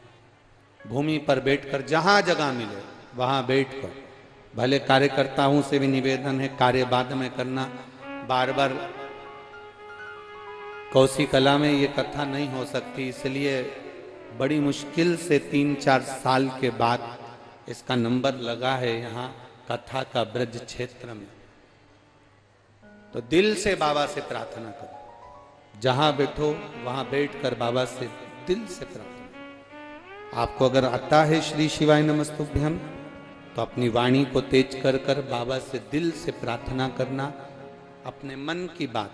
भूमि पर बैठकर, जहां जगह मिले वहां बैठकर, भले कार्यकर्ताओं से भी निवेदन है कार्य बाद में करना, बार बार कौशी कला में ये कथा नहीं हो सकती, इसलिए बड़ी मुश्किल से 3-4 साल के बाद इसका नंबर लगा है यहाँ कथा का ब्रज क्षेत्र में। तो दिल से बाबा से प्रार्थना करो, जहां बैठो वहां बैठकर बाबा से दिल से प्रार्थना। आपको अगर आता है श्री शिवाय नमस्तुभ्यम तो अपनी वाणी को तेज कर कर बाबा से दिल से प्रार्थना करना, अपने मन की बात।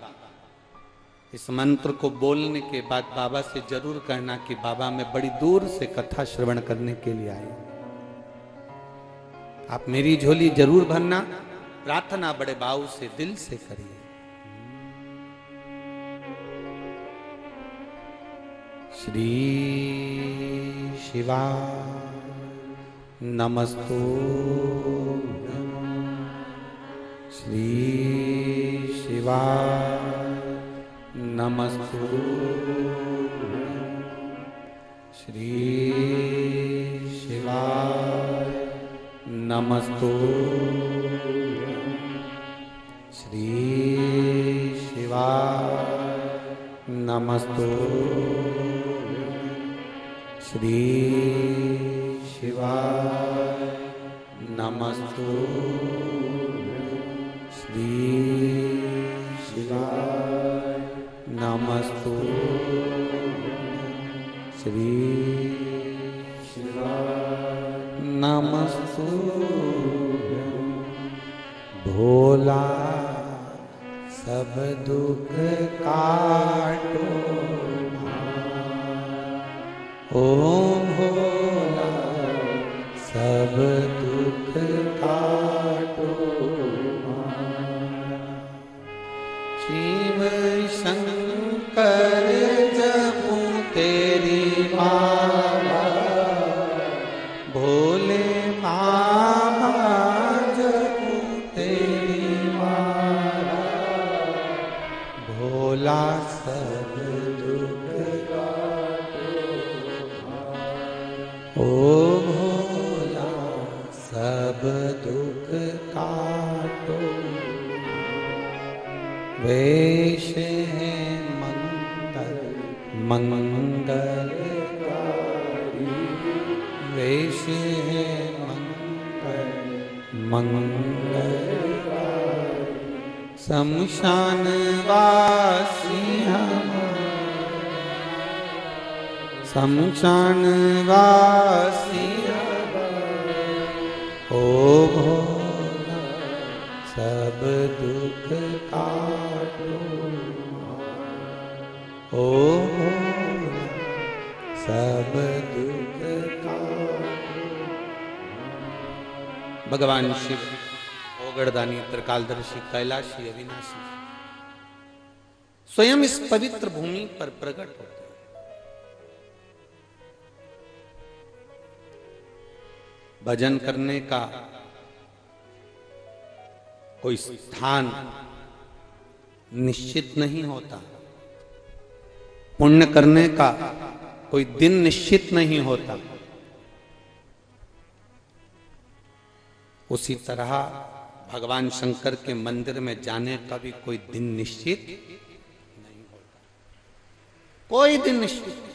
इस मंत्र को बोलने के बाद बाबा से जरूर कहना कि बाबा मैं बड़ी दूर से कथा श्रवण करने के लिए आया, आप मेरी झोली जरूर भरना। प्रार्थना बड़े भाव से दिल से करिए। श्री शिवा नमस्तु, श्री शिवा नमस्तु, श्री शिवा नमस्तु, श्री शिवा नमस्तु, श्री शिवा नमस्तु, श्री शिवा नमस्तु, श्री शिवा नमस्तु। भोला सब दुख काटो, ओम भोला सब दुख काटो। शिव शंकर जपू तेरी माला, भोले बाबा जपू तेरी माला, भोला सब दुख काटो। ओ भोला सब दुख काटो। वेश है मंगल मंगलकारी, वेश है मंगल मंगलकारी, शमशान वासी हम, शमशान वासी ओ भोला सब दुख काटो, ओ भोला सब दुख काटो। भगवान शिव ओगड़दानी त्रिकालदर्शी कैलाशी अविनाशी स्वयं इस पवित्र भूमि पर प्रकट होते हैं। भजन करने का कोई स्थान निश्चित नहीं होता, पुण्य करने का कोई दिन निश्चित नहीं होता। उसी तरह भगवान शंकर के मंदिर में जाने का भी कोई दिन निश्चित नहीं होता, कोई दिन निश्चित नहीं।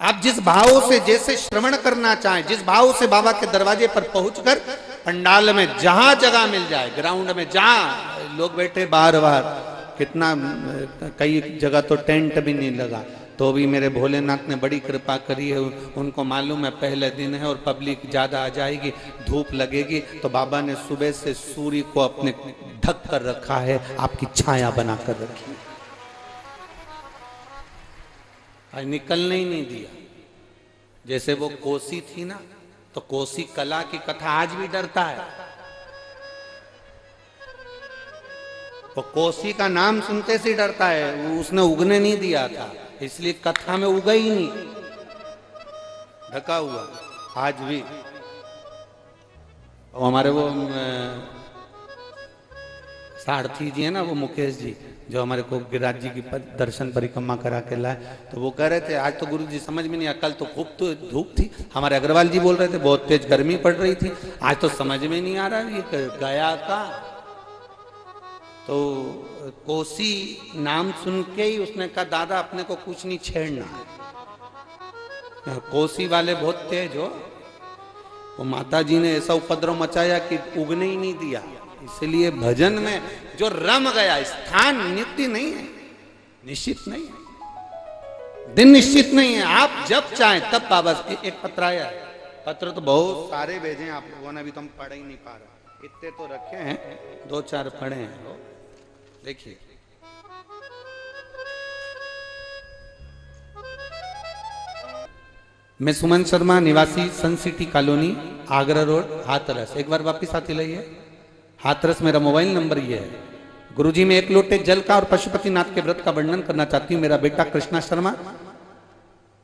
आप जिस भाव से जैसे श्रवण करना चाहें, जिस भाव से बाबा के दरवाजे पर पहुंचकर पंडाल में जहां जगह मिल जाए, ग्राउंड में जहां लोग बैठे बाहर बाहर, कितना कई जगह तो टेंट भी नहीं लगा, तो भी मेरे भोलेनाथ ने बड़ी कृपा करी है। उनको मालूम है पहले दिन है और पब्लिक ज्यादा आ जाएगी, धूप लगेगी, तो बाबा ने सुबह से सूर्य को अपने ढक कर रखा है, आपकी छाया बनाकर रखी, आज निकलने ही नहीं दिया। जैसे वो कोसी थी ना, तो कोसी कला की कथा आज भी डरता है। वो कोसी का नाम सुनते से डरता है, वो उसने उगने नहीं दिया था, इसलिए कथा में उगा ही नहीं, ढका हुआ आज भी। और हमारे वो सारथी जी है ना, वो मुकेश जी, जो हमारे को गिरिराज जी की दर्शन परिक्रमा करा के लाए, तो वो कह रहे थे आज तो गुरु जी समझ में नहीं आया, कल तो खूब तो धूप थी। हमारे अग्रवाल जी बोल रहे थे बहुत तेज गर्मी पड़ रही थी, आज तो समझ में नहीं आ रहा ये गया का। तो कोसी नाम सुन के ही उसने कहा दादा अपने को कुछ नहीं छेड़ना, कोसी वाले बहुत तेज हो। वो माता जी ने ऐसा उपद्रव मचाया कि उगने ही नहीं दिया, इसलिए भजन में जो रम गया, स्थान नित्य नहीं है, निश्चित नहीं है, दिन निश्चित नहीं है। आप जब चाहें तब बाबा। एक पत्र आया है, पत्र तो बहुत सारे भेजे हैं आप लोगों ने, अभी तो हम पढ़ ही नहीं पा रहे, इतने तो रखे हैं, दो चार पढ़े हैं। देखिए मैं सुमन शर्मा, निवासी Sun City colony, Agra road, Hathras. एक बार वापिस आती लाइए, हाथरस मेरा मोबाइल नंबर ये है। गुरुजी मैं एक लोटे जल का और पशुपतिनाथ के व्रत का वर्णन करना चाहती हूँ। मेरा बेटा कृष्णा शर्मा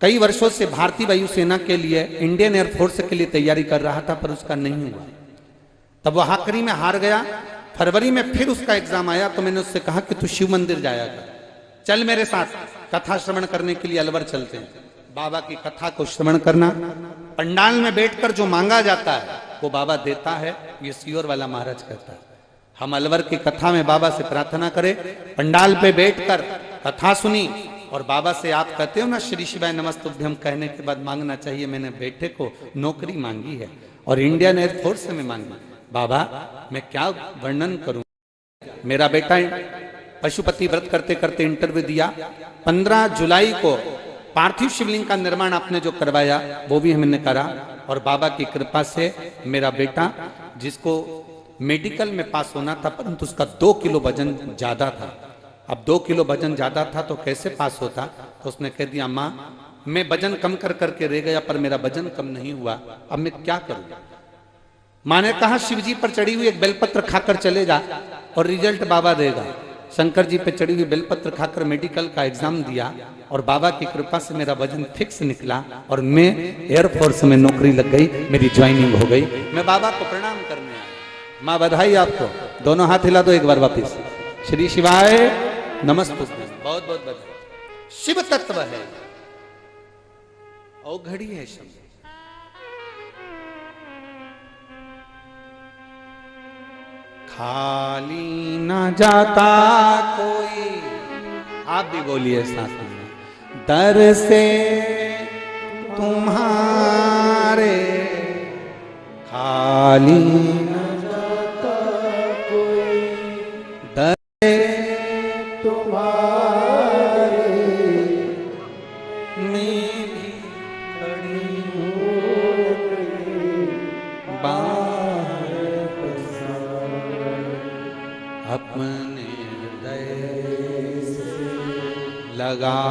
कई वर्षों से भारतीय वायुसेना के लिए इंडियन एयरफोर्स के लिए तैयारी कर रहा था, पर उसका नहीं हुआ। तब वो आखिरी में हार गया। फरवरी में फिर उसका एग्जाम आया, तो मैंने उससे कहा कि तू शिव मंदिर जाया कर, चल मेरे साथ कथा श्रवण करने के लिए अलवर चलते हैं। बाबा की कथा को श्रवण करना, पंडाल में बैठकर जो मांगा जाता है वो बाबा देता है, ये सियोर वाला महाराज कहता है। हम अलवर की कथा में बाबा से प्रार्थना करें, पंडाल पे बैठकर कथा सुनी और बाबा से आप कहते हो ना श्री शिवाय नमस्तुभ्यम कहने के बाद मांगना चाहिए। मैंने बेटे को नौकरी मांगी है और इंडियन एयरफोर्स में मांगी। बाबा मैं क्या वर्णन करूं, मेरा बेटा पशुपति व्रत करते करते इंटरव्यू दिया। 15 जुलाई को पार्थिव शिवलिंग का निर्माण आपने जो करवाया वो भी हमने करा, और बाबा की कृपा से मेरा बेटा, जिसको मेडिकल में पास होना था परंतु उसका 2 किलो वजन ज्यादा था, अब 2 किलो वजन ज्यादा था तो कैसे पास होता, तो उसने कह दिया माँ मैं वजन कम कर करके रह गया पर मेरा वजन कम नहीं हुआ, अब मैं क्या करूँ। माँ ने कहा शिव जी पर चढ़ी हुई एक बेलपत्र खाकर चले जा और रिजल्ट बाबा देगा। शंकर जी पे चढ़ी हुई बेलपत्र खाकर मेडिकल का एग्जाम दिया और बाबा की कृपा से मेरा वजन फिक्स निकला और मैं एयरफोर्स में नौकरी लग गई, मेरी ज्वाइनिंग हो गई। मैं बाबा को प्रणाम करने आया। माँ बधाई आपको, दोनों हाथ हिला दो एक बार वापिस। श्री शिवाय नमस्तुभ्यम, बहुत बहुत बधाई। शिव तत्व है, औघड़ी है शब्द। खाली न जाता कोई, आप भी बोलिए साथ में, दर से तुम्हारे खाली न जाता कोई, दर से तुम्हारे मैं भी खड़ी हूँ बाहर अपने हृदय से लगा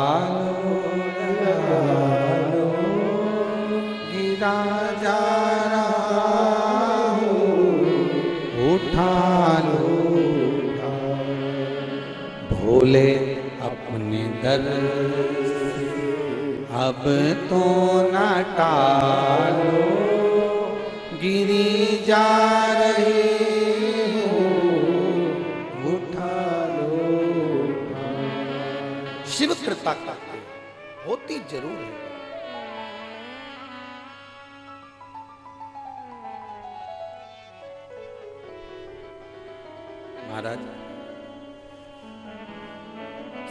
लो, गिरा जा रहा हूँ उठा लो, भोले अपने दर से अब तो न टालो, गिरी जा रही शिव कृपा करते होती जरूर है। महाराज,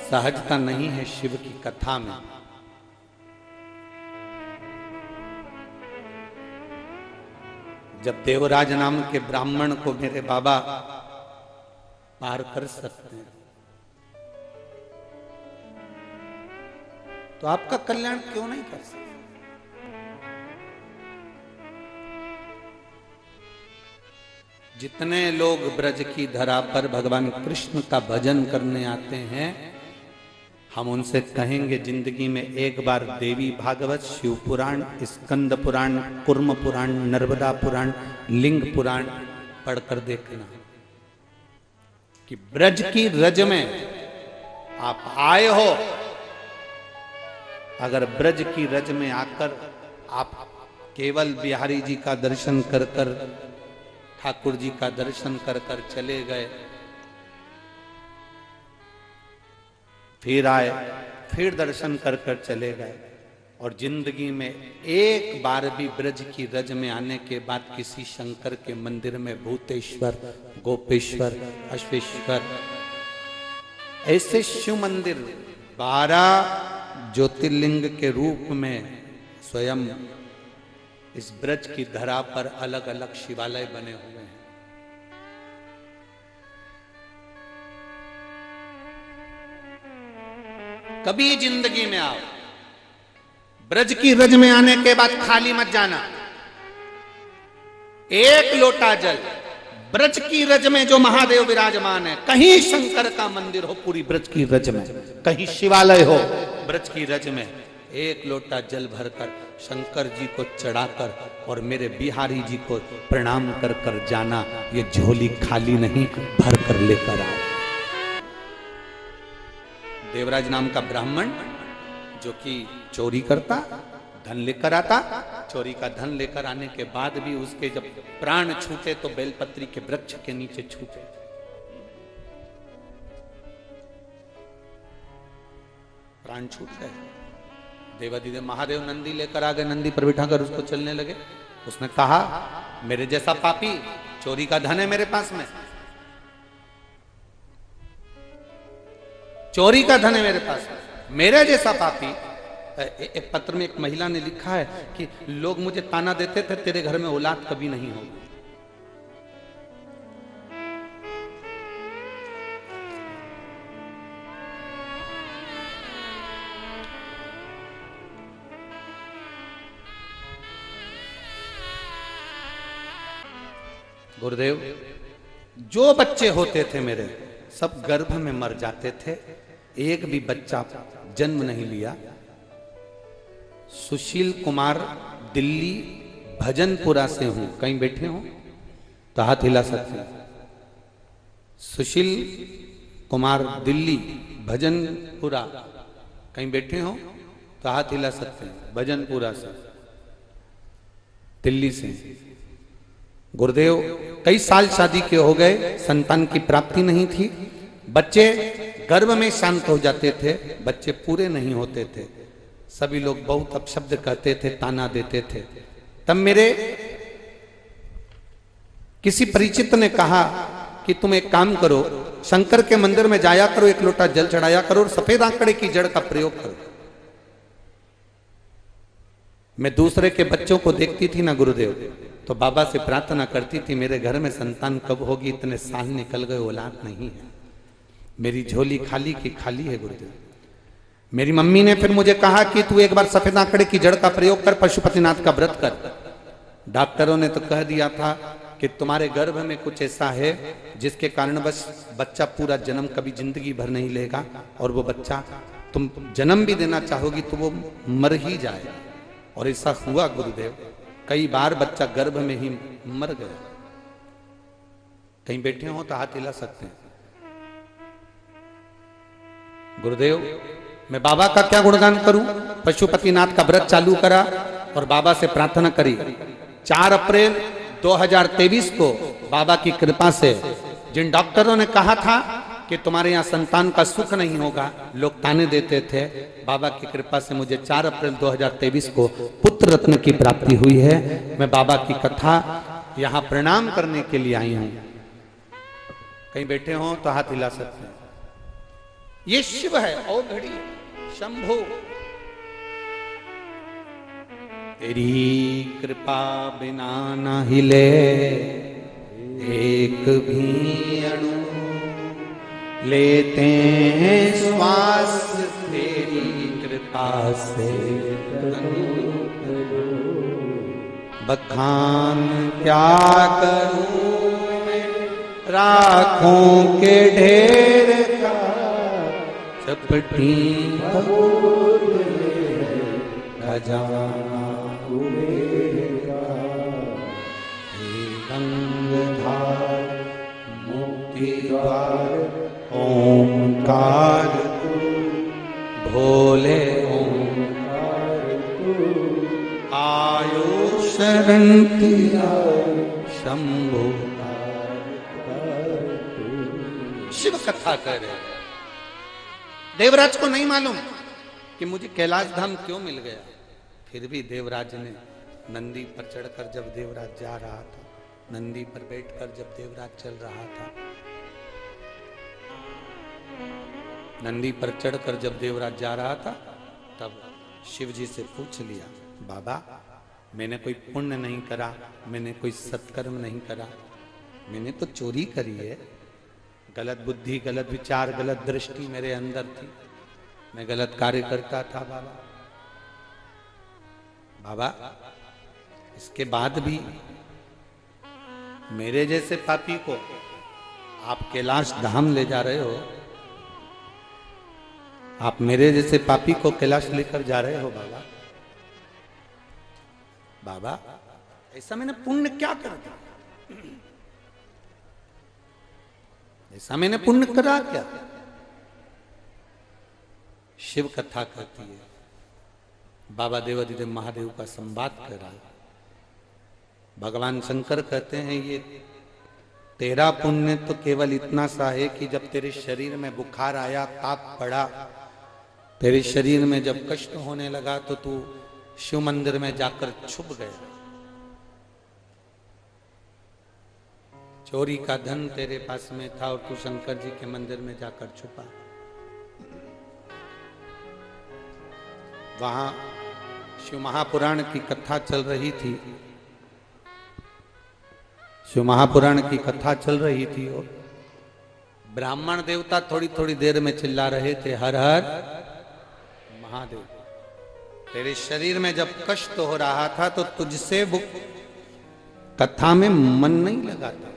सहजता नहीं है शिव की कथा में। जब देवराज नाम के ब्राह्मण को मेरे बाबा पार कर सकते हैं, तो आपका कल्याण क्यों नहीं कर सकते? जितने लोग ब्रज की धरा पर भगवान कृष्ण का भजन करने आते हैं, हम उनसे कहेंगे जिंदगी में एक बार देवी भागवत, शिव पुराण, स्कंद पुराण, कुर्म पुराण, नर्मदा पुराण, लिंग पुराण पढ़कर देखना कि ब्रज की रज में आप आए हो। अगर ब्रज की रज में आकर आप केवल बिहारी जी का दर्शन कर कर, ठाकुर जी का दर्शन कर कर चले गए, फिर आए, फिर दर्शन कर कर चले गए, और जिंदगी में एक बार भी ब्रज की रज में आने के बाद किसी शंकर के मंदिर में भूतेश्वर, गोपेश्वर, अश्वेश्वर ऐसे शिव मंदिर 12 ज्योतिर्लिंग के रूप में स्वयं इस ब्रज की धरा पर अलग अलग शिवालय बने हुए हैं। कभी जिंदगी में आओ, ब्रज की रज में आने के बाद खाली मत जाना। एक लोटा जल, ब्रज की रज में जो महादेव विराजमान है, कहीं शंकर का मंदिर हो पूरी ब्रज की रज में, कहीं शिवालय हो ब्रज की रज में, एक लोटा जल भरकर शंकर जी को चढ़ाकर और मेरे बिहारी जी को प्रणाम कर कर जाना। ये झोली खाली नहीं, भर कर लेकर आओ। देवराज नाम का ब्राह्मण जो कि चोरी करता, धन लेकर आता, चोरी का धन लेकर आने के बाद भी उसके जब प्राण छूटे तो बेलपत्री के वृक्ष के नीचे छूटे। प्राण छूट गए। देवाधिदेव महादेव नंदी लेकर आ गए, नंदी पर बिठाकर उसको चलने लगे। उसने कहा, मेरे जैसा पापी, चोरी का धन है मेरे पास में, चोरी का धन है मेरे पास, मेरे जैसा पापी। एक पत्र में एक महिला ने लिखा है कि लोग मुझे ताना देते थे, तेरे घर में औलाद कभी नहीं होगी। गुरुदेव, जो बच्चे होते थे मेरे सब गर्भ में मर जाते थे, एक भी बच्चा जन्म नहीं लिया। सुशील कुमार दिल्ली भजनपुरा से हूं, कहीं बैठे हो तो हाथ हिला सकते हैं। सुशील कुमार दिल्ली भजनपुरा, कहीं बैठे हो तो हाथ हिला सकते हैं। भजनपुरा से, दिल्ली से। गुरुदेव कई साल शादी के हो गए, संतान की प्राप्ति नहीं थी, बच्चे गर्भ में शांत हो जाते थे, बच्चे पूरे नहीं होते थे। सभी लोग बहुत अपशब्द कहते थे, ताना देते थे। तब मेरे किसी परिचित ने कहा कि तुम एक काम करो, शंकर के मंदिर में जाया करो, एक लोटा जल चढ़ाया करो और सफेद आंकड़े की जड़ का प्रयोग करो। मैं दूसरे के बच्चों को देखती थी ना गुरुदेव, तो बाबा से प्रार्थना करती थी मेरे घर में संतान कब होगी, इतने साल निकल गए औलाद नहीं है, मेरी झोली खाली की खाली है गुरुदेव। मेरी मम्मी ने फिर मुझे कहा कि तू एक बार सफेद आंकड़े की जड़ का प्रयोग कर, पशुपतिनाथ का व्रत कर। डॉक्टरों ने तो कह दिया था कि तुम्हारे गर्भ में कुछ ऐसा है जिसके कारण बस बच्चा पूरा जन्म कभी जिंदगी भर नहीं लेगा, और वो बच्चा तुम जन्म भी देना चाहोगी तो वो मर ही जाएगा। और ऐसा हुआ गुरुदेव, कई बार बच्चा गर्भ में ही मर गया। कहीं बैठे हो तो हाथ हिला सकते हैं। गुरुदेव, मैं बाबा का क्या गुणगान करूं? पशुपतिनाथ का व्रत चालू करा और बाबा से प्रार्थना करी। 4 अप्रैल 2023 को बाबा की कृपा से, जिन डॉक्टरों ने कहा था कि तुम्हारे यहाँ संतान का सुख नहीं होगा, लोग ताने देते थे, बाबा की कृपा से मुझे 4 अप्रैल 2023 को पुत्र रत्न की प्राप्ति हुई है। मैं बाबा की कथा यहाँ प्रणाम करने के लिए आई हूं। कहीं बैठे हो तो हाथ हिला सकते हैं। ये शिव है, और घड़ी शंभु। तेरी कृपा बिना न हिले एक भी अणु, लेते हैं श्वास तेरी कृपा से। बखान क्या करूं मैं राखों के ढेर का, चपटी खजाना गंगधार मुक्तिद्वार ओंकार भोले ओंकार आयो शरण शंभो। शिव कथा कर रहे। देवराज को नहीं मालूम कि मुझे कैलाश धाम क्यों मिल गया, फिर भी देवराज ने नंदी पर चढ़कर जब देवराज जा रहा था, नंदी पर बैठकर जब देवराज चल रहा था, नंदी पर चढ़कर जब देवराज जा रहा था, तब शिव जी से पूछ लिया, बाबा मैंने कोई पुण्य नहीं करा, मैंने कोई सत्कर्म नहीं करा, मैंने तो चोरी करी है, गलत बुद्धि, गलत विचार, गलत दृष्टि मेरे अंदर थी, मैं गलत कार्य करता था बाबा। बाबा इसके बाद भी मेरे जैसे पापी को आप कैलाश धाम ले जा रहे हो, आप मेरे जैसे पापी को कैलाश लेकर जा रहे हो बाबा। बाबा ऐसा मैंने पुण्य क्या कर दिया, ऐसा मैंने पुण्य करा क्या? शिव कथा कहती है, बाबा देवाधिदेव महादेव का संवाद कर रहा है। भगवान शंकर कहते हैं ये तेरा पुण्य तो केवल इतना सा है कि जब तेरे शरीर में बुखार आया, ताप पड़ा, तेरे शरीर में जब कष्ट होने लगा तो तू शिव मंदिर में जाकर छुप गया। चोरी का धन तेरे पास में था और तू शंकर जी के मंदिर में जाकर छुपा। वहां शिव महापुराण की कथा चल रही थी, शिव महापुराण की कथा चल रही थी और ब्राह्मण देवता थोड़ी थोड़ी देर में चिल्ला रहे थे, हर हर महादेव। तेरे शरीर में जब कष्ट हो रहा था तो तुझसे वो कथा में मन नहीं लगाता,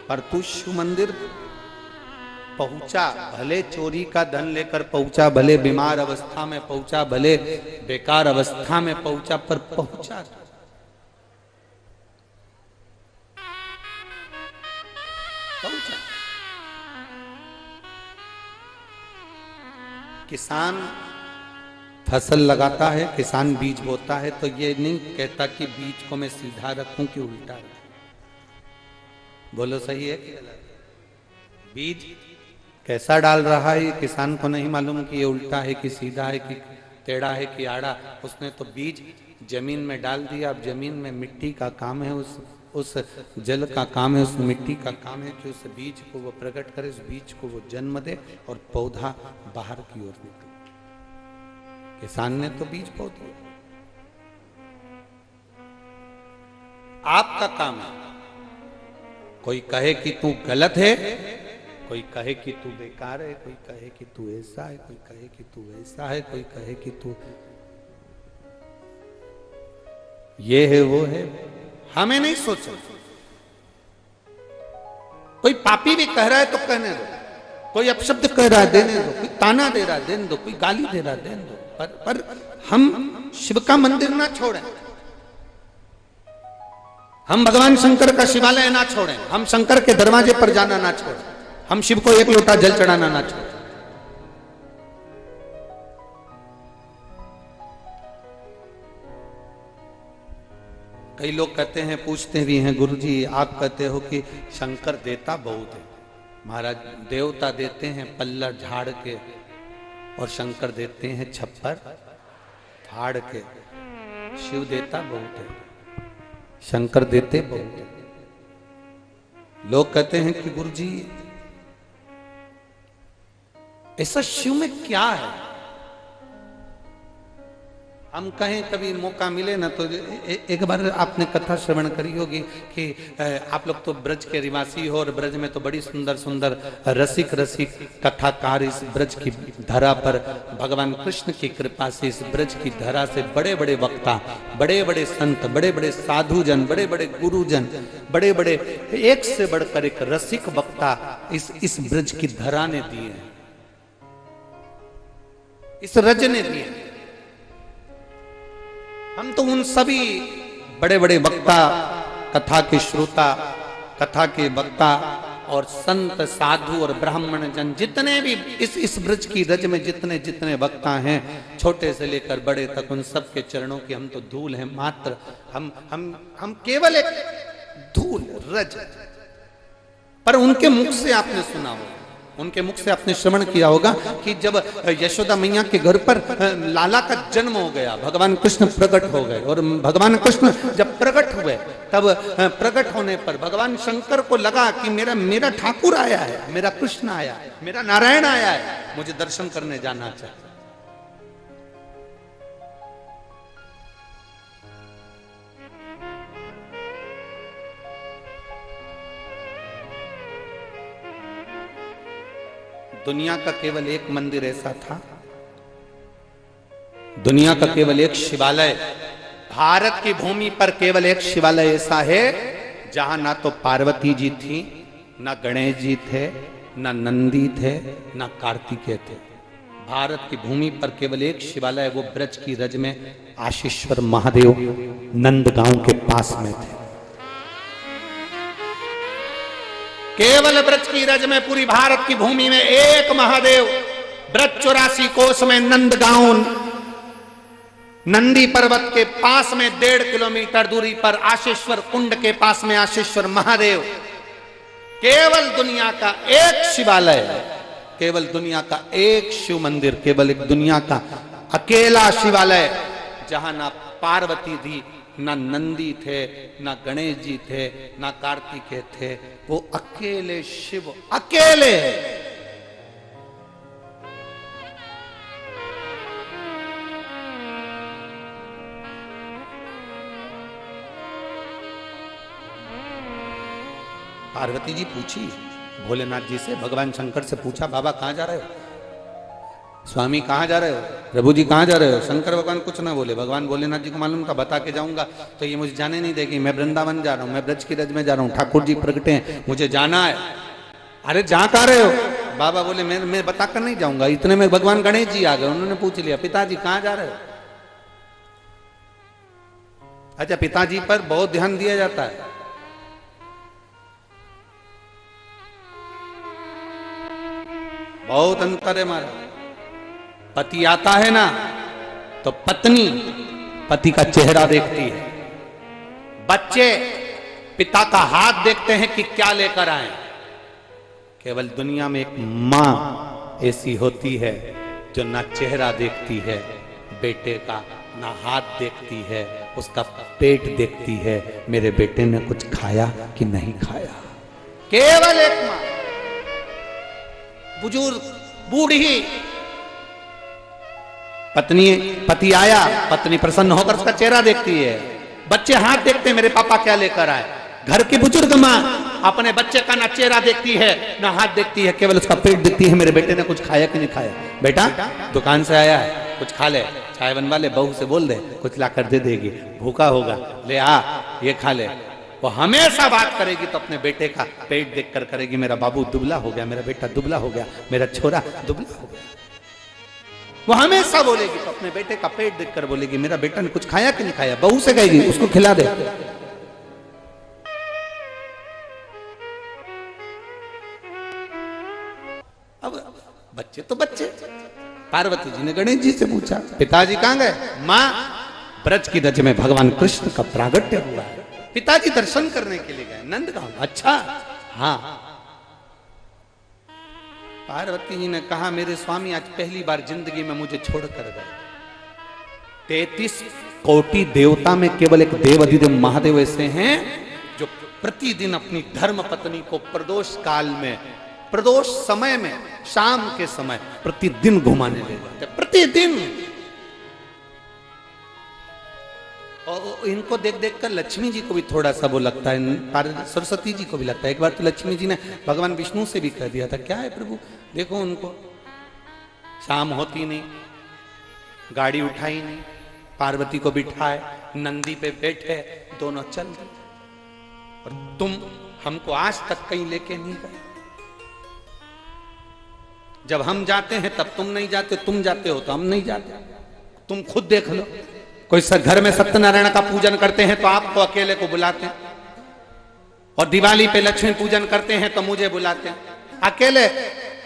पर तू शिव मंदिर पहुंचा, भले चोरी का धन लेकर पहुंचा, भले बीमार अवस्था में पहुंचा, भले बेकार अवस्था में पहुंचा, पर पहुंचा। पहुंचा। किसान फसल लगाता है, किसान बीज बोता है, तो ये नहीं कहता कि बीज को मैं सीधा रखूं कि उल्टा रखूं। बोलो सही है कि गलत? बीज कैसा डाल रहा है ये किसान को नहीं मालूम कि ये उल्टा है कि सीधा है कि टेढ़ा है कि आड़ा। उसने तो बीज जमीन में डाल दिया। अब जमीन में मिट्टी का काम है उस उस जल का काम है, उस मिट्टी का काम है कि उस बीज को वो प्रकट करे, उस बीज को वो जन्म दे और पौधा बाहर की ओर निकले। किसान ने तो बीज बो दिया। आपका काम है, कोई कहे कि तू गलत है, कोई कहे कि तू बेकार है, कोई कहे कि तू ऐसा है, कोई कहे कि तू ऐसा है, कोई कहे कि तू ये है वो है, हमें नहीं सोचो। कोई पापी भी कह रहा है तो कहने दो, कोई अपशब्द कह रहा है देने दो, कोई ताना दे रहा है देने दो, कोई गाली दे रहा है देने दो, पर हम शिव का मंदिर ना छोड़ें, हम भगवान शंकर का शिवालय ना छोड़ें, हम शंकर के दरवाजे पर जाना ना छोड़ें, हम शिव को एक लोटा जल चढ़ाना ना छोड़ें। कई लोग कहते हैं, पूछते भी हैं, गुरुजी आप कहते हो कि शंकर देता बहुत है। महाराज देवता देते हैं पल्ला झाड़ के और शंकर देते हैं छप्पर फाड़ के। शिव देता बहुत है, शंकर देते बहुत है। लोग कहते हैं कि गुरुजी ऐसा शिव में क्या है? हम कहें कभी मौका मिले ना तो एक बार आपने कथा श्रवण करी होगी कि आप लोग तो ब्रज के निवासी हो और ब्रज में तो बड़ी सुंदर सुंदर रसिक रसिक कथाकार इस ब्रज की धरा पर भगवान कृष्ण की कृपा से इस ब्रज की धरा से बड़े बड़े वक्ता, बड़े बड़े संत, बड़े बड़े साधुजन, बड़े बड़े गुरुजन, बड़े बड़े एक से बढ़कर एक रसिक वक्ता इस ब्रज की धरा ने दिए हैं, इस रज ने दिए हैं। हम तो उन सभी बड़े बड़े वक्ता, कथा के श्रोता, कथा के वक्ता और संत साधु और ब्राह्मण जन जितने भी इस ब्रज की रज में जितने जितने वक्ता हैं, छोटे से लेकर बड़े तक, उन सब के चरणों की हम तो धूल हैं मात्र। हम केवल एक धूल रज, पर उनके मुख से आपने सुना होगा, उनके मुख से आपने श्रवण किया होगा कि जब यशोदा मैया के घर पर लाला का जन्म हो गया, भगवान कृष्ण प्रकट हो गए और भगवान कृष्ण जब प्रकट हुए तब प्रकट होने पर भगवान शंकर को लगा कि मेरा ठाकुर आया है, मेरा कृष्ण आया है, मेरा नारायण आया है, मुझे दर्शन करने जाना चाहिए। दुनिया का केवल एक मंदिर ऐसा था, दुनिया का केवल एक शिवालय, भारत की भूमि पर केवल एक शिवालय ऐसा है जहां ना तो पार्वती जी थी, ना गणेश जी थे, ना नंदी थे, ना कार्तिकेय थे। भारत की भूमि पर केवल एक शिवालय, वो ब्रज की रज में आशीश्वर महादेव नंदगांव के पास में थे। केवल ब्रज की रज में पूरी भारत की भूमि में एक महादेव, ब्रज 84 कोस में नंदगांव, नंदी पर्वत के पास में 1.5 किलोमीटर दूरी पर आशीश्वर कुंड के पास में आशीश्वर महादेव। केवल दुनिया का एक शिवालय, केवल दुनिया का एक शिव मंदिर, केवल एक दुनिया का अकेला शिवालय जहां ना पार्वती थी, ना नंदी थे, ना गणेश जी थे, ना कार्तिकेय थे, वो अकेले शिव, अकेले। पार्वती जी पूछी भोलेनाथ जी से, भगवान शंकर से पूछा, बाबा कहां जा रहे हो? स्वामी कहां जा रहे हो? प्रभु जी कहां जा रहे हो? शंकर भगवान कुछ ना बोले। भगवान भोलेनाथ जी को मालूम था, बता के जाऊंगा तो ये मुझे जाने नहीं देगी, मैं वृंदावन जा रहा हूं, मैं ब्रज की रज में जा रहा हूं, ठाकुर जी प्रगटे हैं, मुझे जाना है। अरे जा कहां रहे हो? बाबा बोले मैं बताकर नहीं जाऊंगा। इतने में भगवान गणेश जी आ गए, उन्होंने पूछ लिया, पिताजी कहां जा रहे हो? अच्छा, पिताजी पर बहुत ध्यान दिया जाता है। बहुत अंतर है हमारा। पति आता है ना तो पत्नी पति का चेहरा देखती है, बच्चे पिता का हाथ देखते हैं कि क्या लेकर आए। केवल दुनिया में एक मां ऐसी होती है जो ना चेहरा देखती है बेटे का, ना हाथ देखती है, उसका पेट देखती है, मेरे बेटे ने कुछ खाया कि नहीं खाया। केवल एक मां, बुजुर्ग, बूढ़ी पत्नी, पति आया, पत्नी प्रसन्न होकर उसका चेहरा देखती है, बच्चे हाथ देखते हैं मेरे पापा क्या लेकर आए। घर की बुजुर्ग मां अपने बच्चे का ना चेहरा देखती है ना हाथ देखती है, केवल उसका पेट देखती है, मेरे बेटे ने कुछ खाया कि नहीं खाया। बेटा दुकान से आया है, कुछ खा ले, चाय बनवा ले, बहू से बोल दे कुछ ला कर दे देगी, भूखा होगा, ले आ ये खा ले। वो हमेशा बात करेगी तो अपने बेटे का पेट देखकर करेगी, मेरा बाबू दुबला हो गया, मेरा बेटा दुबला हो गया, मेरा छोरा दुबला हो गया। वो हमेशा बोलेगी तो अपने बेटे का पेट देखकर बोलेगी, मेरा बेटा ने कुछ खाया कि नहीं खाया। बहू से कहेगी उसको खिला दे। अब बच्चे तो बच्चे। पार्वती जी ने गणेश जी से पूछा, पिताजी कहां गए? मां, ब्रज की रज में भगवान कृष्ण का प्रागट्य हुआ है, पिताजी दर्शन करने के लिए गए। नंद गांव। अच्छा हाँ। पार्वती जी ने कहा, मेरे स्वामी आज पहली बार जिंदगी में मुझे छोड़कर गए। 33 कोटि देवता में केवल एक देव अधिदेव महादेव ऐसे हैं जो प्रतिदिन अपनी धर्म पत्नी को प्रदोष काल में, प्रदोष समय में, शाम के समय प्रतिदिन घुमाने ले जाते, प्रतिदिन। और इनको देख देख कर लक्ष्मी जी को भी थोड़ा सा वो लगता है, सरस्वती जी को भी लगता है। एक बार तो लक्ष्मी जी ने भगवान विष्णु से भी कह दिया था, क्या है प्रभु देखो उनको, शाम होती नहीं, गाड़ी उठाई नहीं, पार्वती को बिठाए, नंदी पे बैठे, दोनों चल गए, और तुम हमको आज तक कहीं लेके नहीं गए। जब हम जाते हैं तब तुम नहीं जाते, तुम जाते हो तो हम नहीं जाते। तुम खुद देख लो, कोई घर में सत्यनारायण का पूजन करते हैं तो आपको अकेले को बुलाते हैं, और दिवाली पे लक्ष्मी पूजन करते हैं तो मुझे बुलाते हैं, अकेले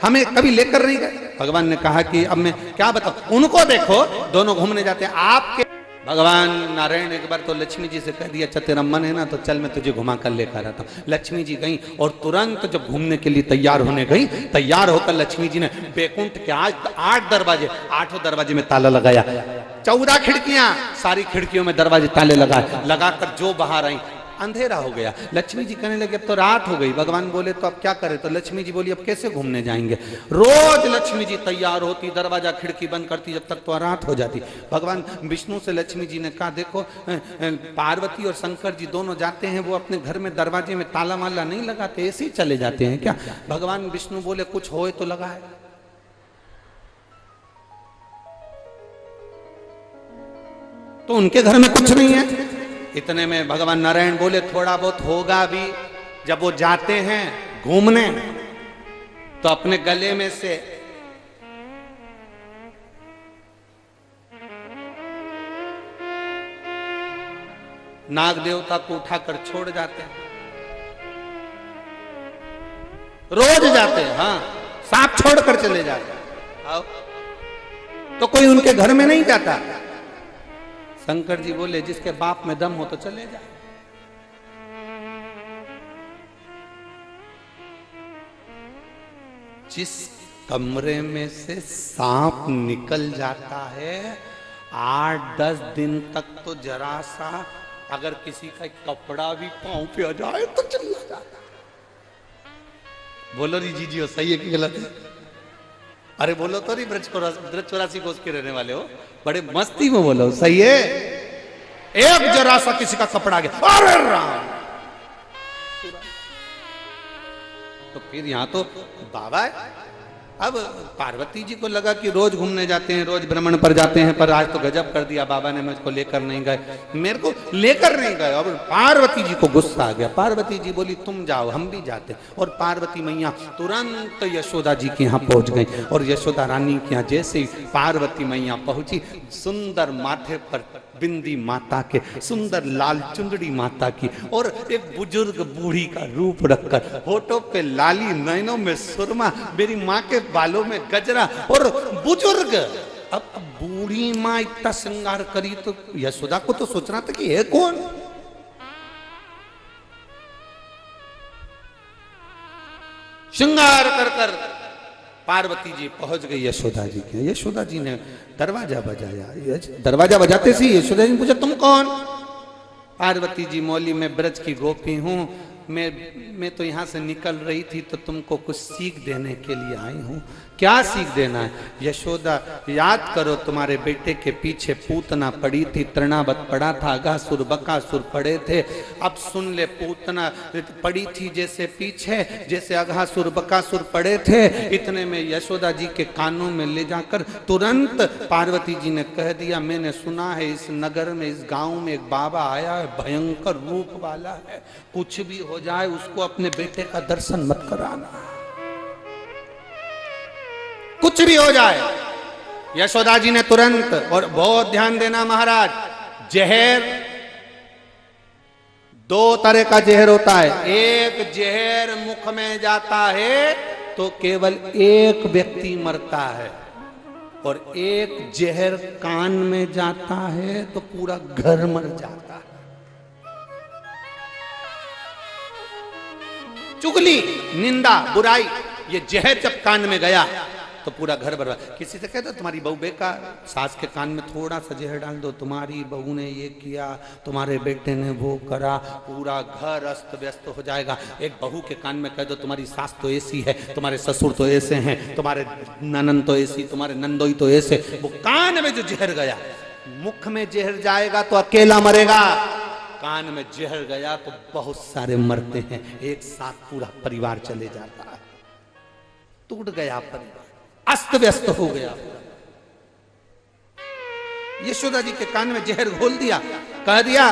हमें कभी लेकर नहीं गए। भगवान ने कहा कि अब मैं क्या बताऊं, उनको देखो दोनों घूमने जाते हैं, आपके भगवान नारायण एक बार तो लक्ष्मी जी से कह दिया, अच्छा तेरा मन है ना तो चल मैं तुझे घुमा कर लेकर आता हूं। लक्ष्मी जी गई और तुरंत जब घूमने के लिए तैयार होने गई, तैयार होकर लक्ष्मी जी ने बैकुंठ के आज 8 दरवाजे, 8 दरवाजे में ताला लगाया, 14 खिड़कियां, सारी खिड़कियों में दरवाजे ताले लगाए, लगाकर जो बाहर आई अंधेरा हो गया। लक्ष्मी जी कहने लगे अब तो रात हो गई। भगवान बोले तो अब क्या करें? तो लक्ष्मी जी बोली अब कैसे घूमने जाएंगे? रोज लक्ष्मी जी तैयार होती, दरवाजा खिड़की बंद करती, जब तक तो रात हो जाती। भगवान विष्णु से लक्ष्मी जी ने कहा देखो पार्वती और शंकर जी दोनों जाते हैं, वो अपने घर में दरवाजे में ताला माला नहीं लगाते, ऐसे ही चले जाते हैं क्या? भगवान विष्णु बोले कुछ होए तो लगाए। तो उनके घर में कुछ नहीं है। इतने में भगवान नारायण बोले थोड़ा बहुत होगा भी। जब वो जाते हैं घूमने तो अपने गले में से नाग देवता को उठाकर छोड़ जाते हैं, रोज जाते हैं। हाँ, सांप छोड़कर चले जाते हैं। आओ तो कोई उनके घर में नहीं जाता। शंकर जी बोले जिसके बाप में दम हो तो चले जाए। जिस कमरे में से सांप निकल जाता है 8-10 दिन तक तो जरा सा अगर किसी का कपड़ा भी पांव पे आ जाए तो चिल्ला जाता। बोलो री जी हो, सही है कि गलत है? अरे बोलो तो नहीं, ब्रज 84 कोस के रहने वाले हो, बड़े मस्ती में बोलो, सही है। एक जरा सा किसी का कपड़ा गया, अरे राम, तो फिर यहां तो बाबा है। अब पार्वती जी को लगा कि रोज घूमने जाते हैं, रोज भ्रमण पर जाते हैं, पर आज तो गजब कर दिया बाबा ने, मुझको लेकर नहीं गए, मेरे को लेकर नहीं गए। अब पार्वती जी को गुस्सा आ गया। पार्वती जी बोली तुम जाओ, हम भी जाते। और पार्वती मैया तुरंत यशोदा जी के यहाँ पहुंच गई, और यशोदा रानी के यहाँ जैसे ही पार्वती मैया पहुंची, सुंदर माथे पर बिंदी माता के, सुंदर लाल चुंदड़ी माता की, और एक बुजुर्ग बूढ़ी का रूप रखकर, होठों पे लाली, नैनों में सुरमा, मेरी माँ के बालों में गजरा, और बुजुर्ग। अब बूढ़ी माँ इतना श्रृंगार करी तो यशोदा को तो सोचना था कि ये कौन? श्रृंगार कर कर पार्वती जी पहुंच गई यशोदा जी के। यशोदा जी ने दरवाजा बजाया। दरवाजा बजाते सी यशोदा जी ने पूछा, तुम कौन? पार्वती जी, मौली मैं ब्रज की गोपी हूँ, मैं तो यहाँ से निकल रही थी तो तुमको कुछ सीख देने के लिए आई हूँ। क्या सीख देना है? यशोदा, याद करो तुम्हारे बेटे के पीछे पूतना पड़ी थी, तृणावत पड़ा था, अगासुर बकासुर पड़े थे। अब सुन ले, पूतना पड़ी थी जैसे पीछे, जैसे अगासुर बकासुर पड़े थे, इतने में यशोदा जी के कानों में ले जाकर तुरंत पार्वती जी ने कह दिया, मैंने सुना है इस नगर में, इस गांव में एक बाबा आया है, भयंकर रूप वाला है, कुछ भी हो जाए उसको अपने बेटे का दर्शन मत कराना, कुछ भी हो जाए। यशोदा जी ने तुरंत, और बहुत ध्यान देना महाराज, जहर दो तरह का जहर होता है। एक जहर मुख में जाता है तो केवल एक व्यक्ति मरता है, और एक जहर कान में जाता है तो पूरा घर मर जाता है। चुगली, निंदा, बुराई, ये जहर जब कान में गया तो पूरा घर बर्बाद। किसी से कहते तुम्हारी बहू बेकार, सास के कान में थोड़ा सा जहर डाल दो, तुम्हारी बहू ने ये किया, तुम्हारे बेटे ने वो करा, पूरा घर अस्त व्यस्त हो जाएगा। एक बहू के कान में कह दो तुम्हारी सास तो ऐसी है, तुम्हारे ससुर तो ऐसे हैं, तुम्हारे ननन तो ऐसी, तुम्हारे नंदोई तो ऐसे। वो कान में जो जहर गया, मुख में जहर जाएगा तो अकेला मरेगा, कान में जहर गया तो बहुत सारे मरते हैं, एक साथ पूरा परिवार चले जाता है। टूट गया परिवार, अस्त व्यस्त हो गया। यशोदा जी के कान में जहर घोल दिया, कह दिया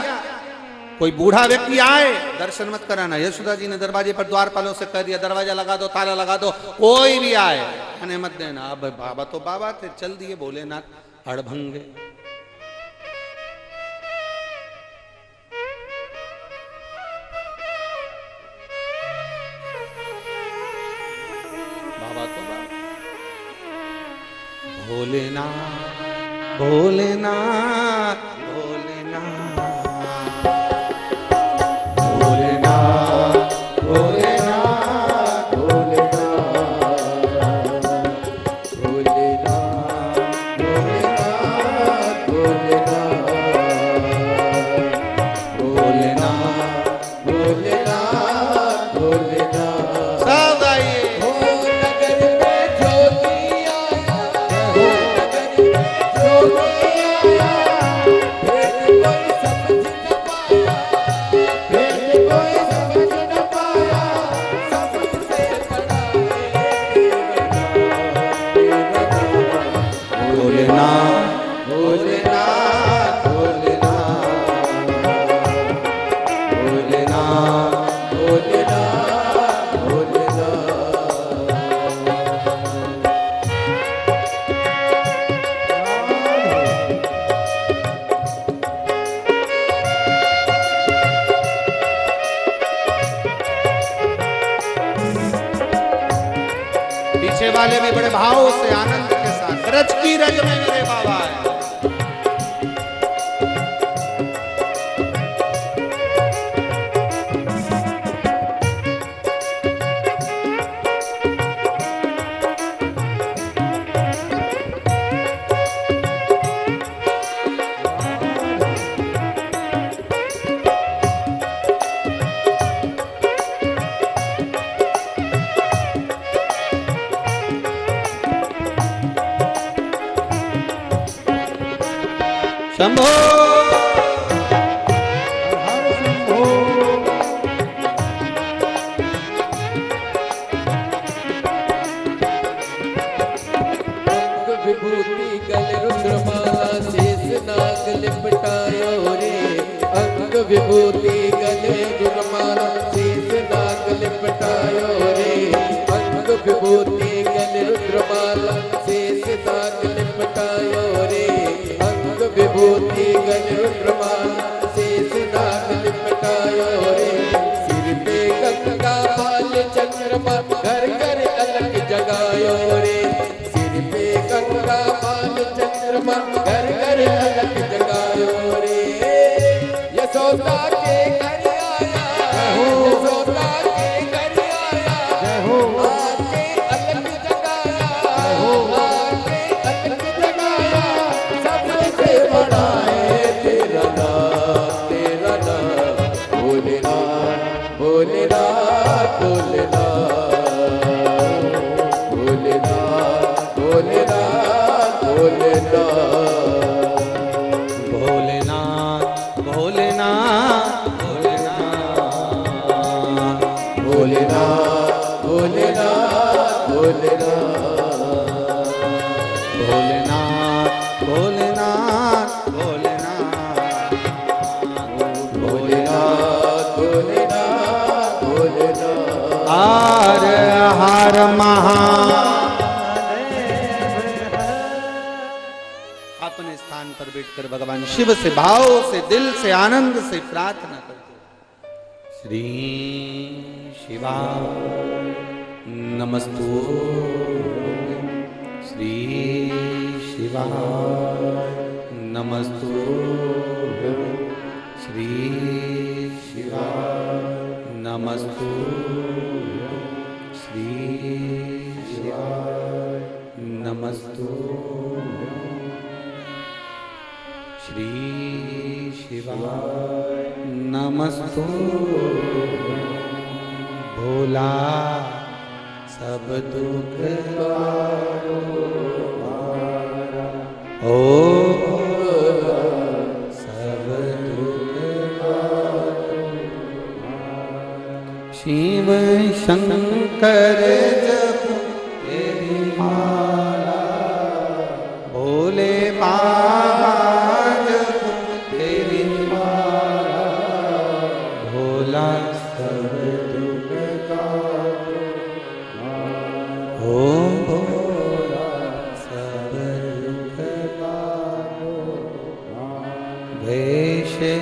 कोई बूढ़ा व्यक्ति आए दर्शन मत कराना। यशोदा जी ने दरवाजे पर द्वारपालों से कह दिया, दरवाजा लगा दो, ताला लगा दो, कोई भी आए आने मत देना। अब बाबा तो बाबा थे, चल दिए भोलेनाथ अड़भंगे। बाबा तो बाबा, भोलेनाथ भोलेनाथ भोलेनाथ भोलेनाथ भोलेनाथ भोलेनाथ भोलेनाथ भोलेनाथ भोलेनाथ भोलेनाथ। सब आइए। वाले भी बड़े भाव से आनंद के साथ, रज की रज में मेरे बाबा है। शंभो विभूति गल रुद्रमाला शेष नाग लिपटायो रे, अंग विभूति गले रुद्रमाला शेष नाग लिपटायो रे, अंग विभूति गले रुद्रमाला शेष नाग लिपटायो रे, अंग विभूति गले रुद्रमाला शेष नाग लिपटायो रे, सिर पे गंगा बाल चंद्रमा घर घर अलग जगायो रे, गंगा बाल चंद्रमा घर घर अलग जगायो रे, यशोदा के भोलेनाथ भोलेनाथ भोलेनाथ भोलेनाथ भोलेनाथ भोलेनाथ भोलेनाथ भोलेनाथ भोलेनाथ भोलेनाथ भोलेनाथ भोलेनाथ भोलेनाथ भोलेनाथ भोलेनाथ हर हर महादेव। अपने स्थान पर बैठकर भगवान शिव से भाव से दिल से आनंद से प्रार्थना करते। श्री शिवा नमस्तु श्री शिवा नमस्तु श्री शिवा नमस्तु श्री शिवा नमस्तु श्री शिवा नमस्तु। भोला सब दुख ओ सब दुख शिव शंकर जप तेरी माला भोले बाबा जप तेरी माला भोला सब दुख ओ भोला सब दुख वेश है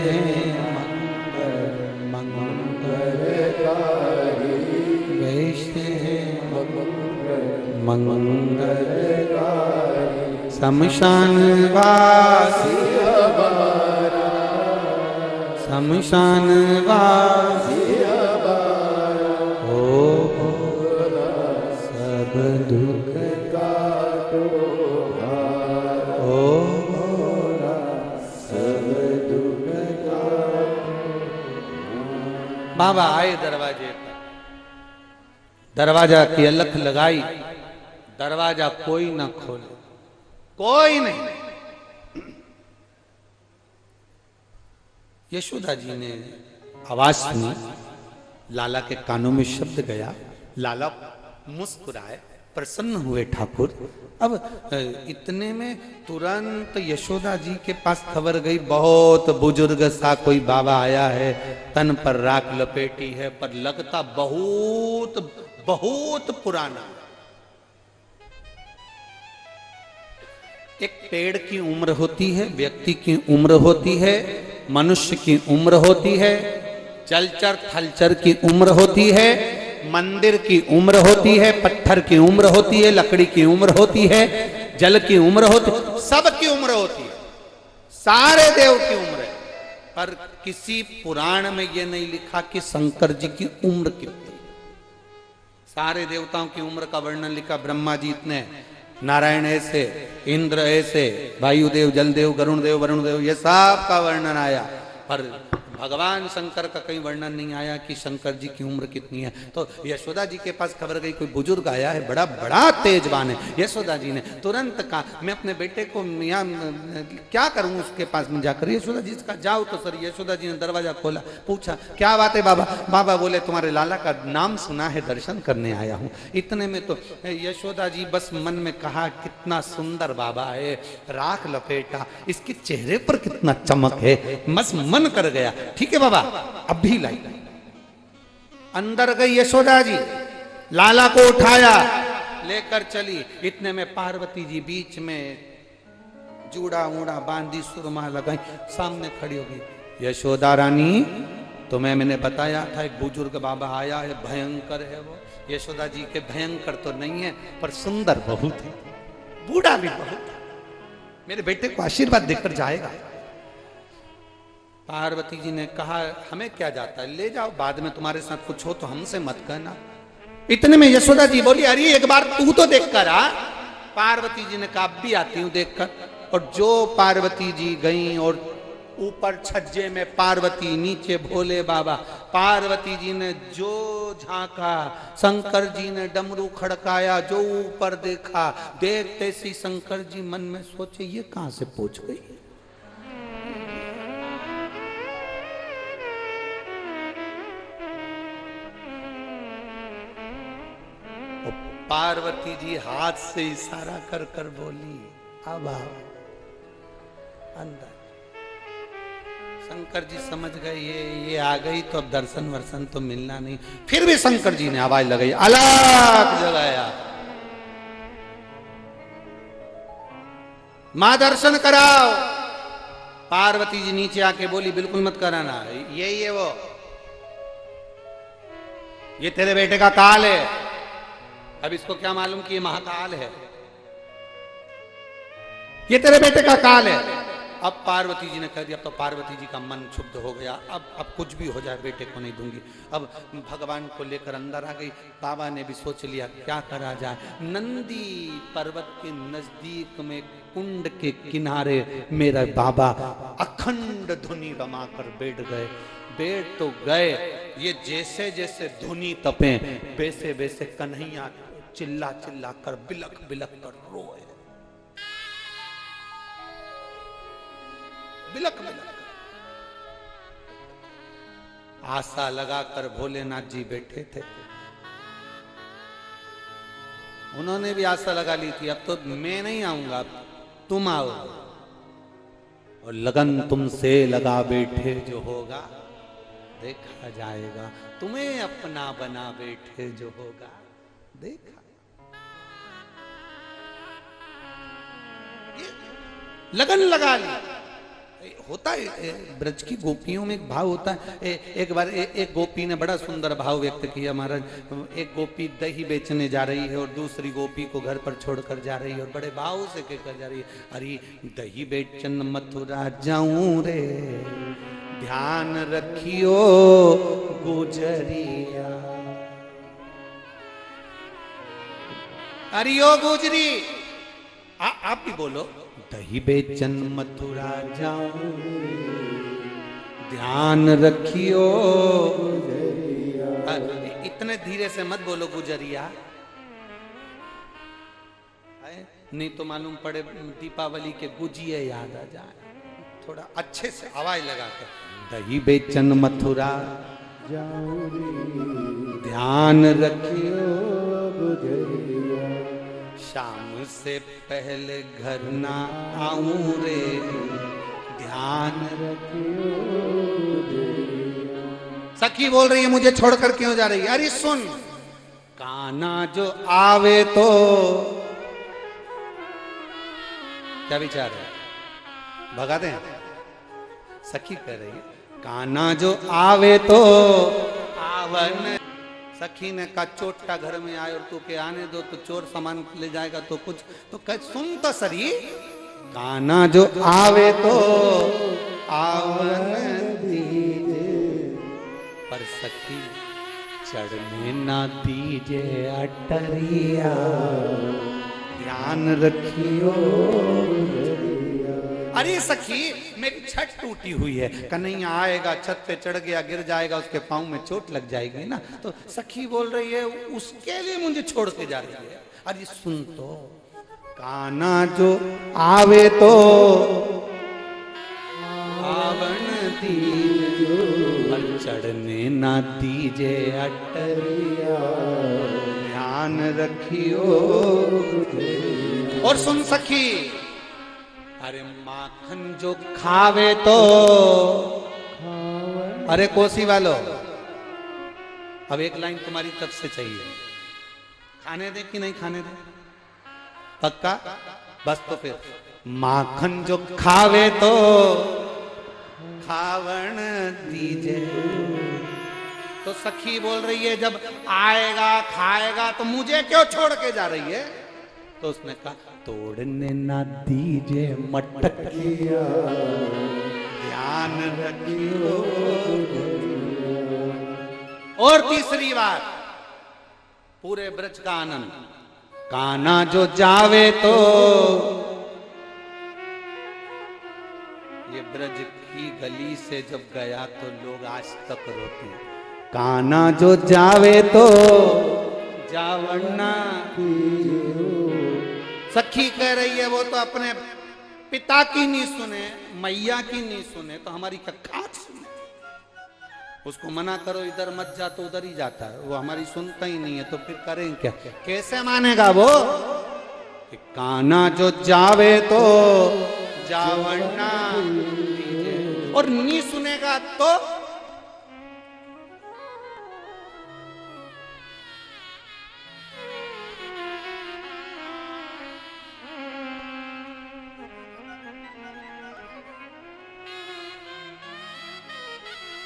मंगलकारी वेश है मंगलकारी शमशान वासी शमशान वासी ओ सब दुख काटो ओ सब दुख काटो। बाबा आए दरवाजे पर, दरवाजा की अलख लगाई, दरवाजा कोई ना खोले, कोई नहीं। यशोदा जी ने आवाज सुनी, लाला के कानों में शब्द गया, लाला मुस्कुराए, प्रसन्न हुए ठाकुर। अब इतने में तुरंत यशोदा जी के पास खबर गई, बहुत बुजुर्ग सा कोई बाबा आया है, तन पर राख लपेटी है, पर लगता बहुत बहुत पुराना। एक पेड़ की उम्र होती है, व्यक्ति की उम्र होती है, मनुष्य की उम्र होती है, जलचर थलचर की उम्र होती है, मंदिर की उम्र होती है, पत्थर की उम्र होती है, लकड़ी की उम्र होती है, जल की उम्र होती है, सब की उम्र होती है, सारे देव की उम्र है। पर किसी पुराण में यह नहीं लिखा कि शंकर जी की उम्र कितनी। सारे देवताओं की उम्र का वर्णन लिखा, ब्रह्मा जी इतने, नारायण ऐसे, इंद्र ऐसे, वायुदेव, जलदेव, गरुण देव, वरुण देव, ये सब का वर्णन आया, पर भगवान शंकर का कहीं वर्णन नहीं आया कि शंकर जी की उम्र कितनी है। तो यशोदा जी के पास खबर गई, कोई बुजुर्ग आया है, बड़ा बड़ा तेजवान है। यशोदा जी ने तुरंत कहा, मैं अपने बेटे को यहाँ क्या करूँ उसके पास में जाकर। यशोदा जी का जाओ तो सर। यशोदा जी ने दरवाजा खोला, पूछा क्या बात है बाबा। बाबा बोले तुम्हारे लाला का नाम सुना है, दर्शन करने आया हूँ। इतने में तो यशोदा जी बस मन में कहा, कितना सुंदर बाबा है, राख लपेटा, इसके चेहरे पर कितना चमक है, बस मन कर गया। ठीक है बाबा, अब भी लाई। अंदर गई यशोदा जी, लाला को उठाया, लेकर चली। इतने में पार्वती जी बीच में जूड़ा ऊड़ा बांधी, सुरमा लगाई, सामने खड़ी हो गई। यशोदा रानी, तुम्हें मैंने बताया था एक बुजुर्ग बाबा आया है, भयंकर है वो। यशोदा जी के भयंकर तो नहीं है, पर सुंदर बहुत है, बूढ़ा भी बहुत है, मेरे बेटे को आशीर्वाद देकर जाएगा। पार्वती जी ने कहा, हमें क्या जाता है, ले जाओ, बाद में तुम्हारे साथ कुछ हो तो हमसे मत कहना। इतने में यशोदा जी बोली, अरे एक बार तू तो देख कर आ। पार्वती जी ने कहा, अब भी आती हूं देखकर। और जो पार्वती जी गईं और ऊपर छज्जे में पार्वती, नीचे भोले बाबा। पार्वती जी ने जो झांका, शंकर जी ने डमरू खड़काया, जो ऊपर देखा, देखते सी शंकर जी मन में सोचे ये कहां से पहुंच गई। पार्वती जी हाथ से इशारा कर कर बोली अब आओ अंदर। शंकर जी समझ गए ये आ गई तो अब दर्शन वर्शन तो मिलना नहीं। फिर भी शंकर जी ने आवाज लगाई, अलग जगाया, मां दर्शन कराओ। पार्वती जी नीचे आके बोली बिल्कुल मत कराना, यही है वो, ये तेरे बेटे का काल है। अब इसको क्या मालूम कि ये महाकाल है, ये तेरे बेटे का काल है। अब पार्वती जी ने कह दिया, अब तो पार्वती जी का मन क्षुब्ध हो गया, अब कुछ भी हो जाए बेटे को नहीं दूंगी। अब भगवान को लेकर अंदर आ गई। बाबा ने भी सोच लिया क्या करा जाए। नंदी पर्वत के नजदीक में कुंड के किनारे मेरा बाबा अखंड धुनी रमाकर बैठ गए। बैठ तो गए, ये जैसे जैसे धुनी तपे वैसे वैसे कन्हैया चिल्ला चिल्ला कर बिलक बिलक कर रोए, बिलक बिलक। आशा लगाकर भोलेनाथ जी बैठे थे, उन्होंने भी आशा लगा ली थी अब तो मैं नहीं आऊंगा, तुम आओ। और लगन तुमसे लगा बैठे जो होगा देखा जाएगा, तुम्हें अपना बना बैठे जो होगा देखा। लगन लगा ली। होता है ब्रज की गोपियों में एक भाव होता है। एक बार एक गोपी ने बड़ा सुंदर भाव व्यक्त किया महाराज। एक गोपी दही बेचने जा रही है और दूसरी गोपी को घर पर छोड़कर जा रही है और बड़े भाव से कहकर जा रही है, अरे दही बेचन मथुरा जाऊं रे, ध्यान रखियो गुजरिया। अरे ओ गुजरी, आप भी बोलो, दही बेचन मथुरा जाऊं, ध्यान रखियो। इतने धीरे से मत बोलो गुजरिया, नहीं तो मालूम पड़े दीपावली के गुजिये याद आ जाए। थोड़ा अच्छे से आवाज लगाकर, दही बेचन मथुरा जाऊं, ध्यान रखियो गुजरिया, शाम से पहले घर ना आऊं रे, ध्यान रखियो। सखी बोल रही है मुझे छोड़कर क्यों जा रही है? अरे सुन, काना जो आवे तो क्या विचार है, भगा दें? सखी कह रही है काना जो आवे तो आवन। सखी ने कहा चोटा घर में आए और तू के आने दो तो चोर सामान ले जाएगा तो कुछ तो कह सुन तो सरी, काना जो आवे तो आवन दीजे, पर सखी चढ़ने ना दीजे अटरिया, ध्यान रखियो। अरे सखी मेरी छत टूटी हुई है, कन्हैया आएगा छत पे चढ़ गया गिर जाएगा, उसके पाँव में चोट लग जाएगी ना। तो सखी बोल रही है उसके लिए मुझे छोड़ के जा रही है। अरे सुन तो, काना जो आवे तो आवन दीजे, पर चढ़ने ना दीजे अटरिया, ध्यान रखियो। और सुन सखी, अरे माखन जो खावे तो, अरे कोसी वालों अब एक लाइन तुम्हारी तरफ से चाहिए, खाने दे कि नहीं खाने दे? पक्का? बस तो फिर माखन जो खावे तो खावन दीजे। तो सखी बोल रही है जब आएगा खाएगा तो मुझे क्यों छोड़ के जा रही है? तो उसने कहा तोड़ने ना दीजे मटकिया, ध्यान रखियो। और तीसरी बात, पूरे ब्रज का आनंद, काना जो जावे तो, ये ब्रज मीठी गली से जब गया तो लोग आज तक रोते हैं। काना जो जावे तो जावन्ना, सखी कह रही है वो तो अपने पिता की नहीं सुने, मैया की नहीं सुने, तो हमारी क्या खाक सुने। उसको मना करो इधर मत जा तो उधर ही जाता है, वो हमारी सुनता ही नहीं है, तो फिर करें क्या, कैसे मानेगा वो। काना जो जावे तो जावन्ना, और नहीं सुनेगा तो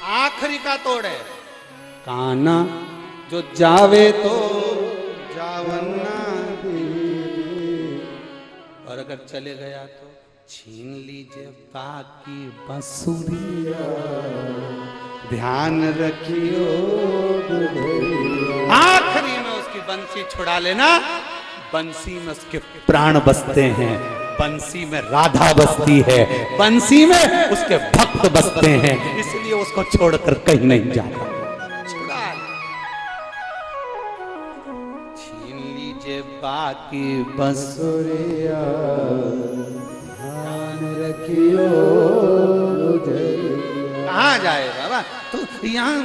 आखिरी का तोड़ है। काना जो जावे तो जावन्ना, और अगर चले गया तो छीन लीजिए बाकी बंसुरिया, ध्यान रखियो। आखिरी में उसकी बंसी छुड़ा लेना, बंसी में उसके प्राण बसते हैं, बंसी में राधा बसती है, बंसी में उसके भक्त बसते हैं, इसलिए उसको छोड़कर कहीं नहीं जाता। छुड़ा छीन लीजिए बाकी बंसुरिया, ध्यान रखियो। कहाँ जाए बाबा, तो यहाँ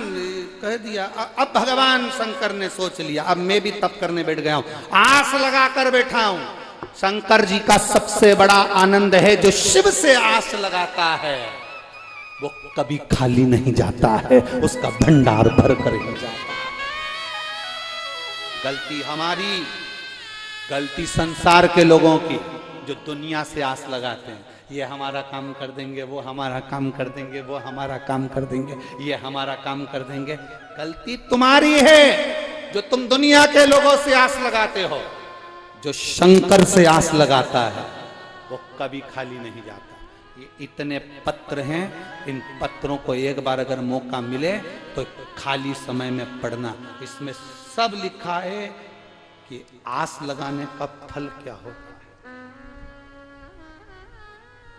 कह दिया। अब भगवान शंकर ने सोच लिया, अब मैं भी तप करने बैठ गया हूं, आस लगा कर बैठा हूं। शंकर जी का सबसे बड़ा आनंद है, जो शिव से आस लगाता है वो कभी खाली नहीं जाता है, उसका भंडार भर कर ही जाता है। गलती हमारी, गलती संसार के लोगों की, जो दुनिया से आस लगाते हैं, ये हमारा काम कर देंगे, वो हमारा काम कर देंगे, वो हमारा काम कर देंगे, ये हमारा काम कर देंगे। गलती तुम्हारी है जो तुम दुनिया के लोगों से आस लगाते हो। जो शंकर से आस लगाता है वो कभी खाली नहीं जाता। ये इतने पत्र हैं, इन पत्रों को एक बार अगर मौका मिले तो खाली समय में पढ़ना। इसमें सब लिखा है कि आस लगाने का फल क्या होगा।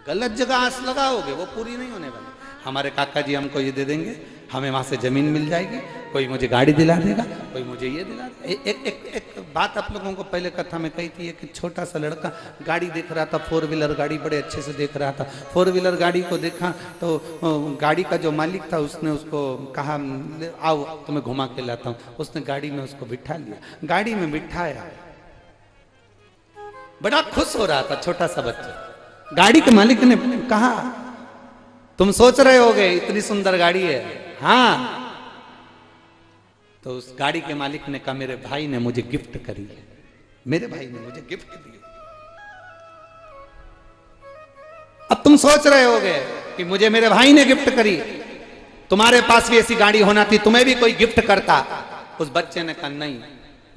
गलत जगह आस लगाओगे वो पूरी नहीं होने वाली। हमारे काका जी हमको ये दे देंगे, हमें वहां से जमीन मिल जाएगी, कोई मुझे गाड़ी दिला देगा, कोई मुझे ये दिला देगा। एक बात आप लोगों को पहले कथा में कही थी, एक छोटा सा लड़का गाड़ी देख रहा था, 4 व्हीलर गाड़ी बड़े अच्छे से देख रहा था। 4 व्हीलर गाड़ी को देखा तो गाड़ी का जो मालिक था उसने उसको कहा आओ तुम्हें घुमा के लाता हूँ। उसने गाड़ी में उसको बिठा लिया, गाड़ी में बिठाया, बड़ा खुश हो रहा था छोटा सा बच्चा। गाड़ी के मालिक ने कहा तुम सोच रहे होगे इतनी सुंदर गाड़ी है, हाँ। तो उस गाड़ी के मालिक ने कहा मेरे भाई ने मुझे गिफ्ट करी है, मेरे भाई ने मुझे गिफ्ट दी। अब तुम सोच रहे होगे कि मुझे मेरे भाई ने गिफ्ट करी, तुम्हारे पास भी ऐसी गाड़ी होना थी, तुम्हें भी कोई गिफ्ट करता। उस बच्चे ने कहा नहीं,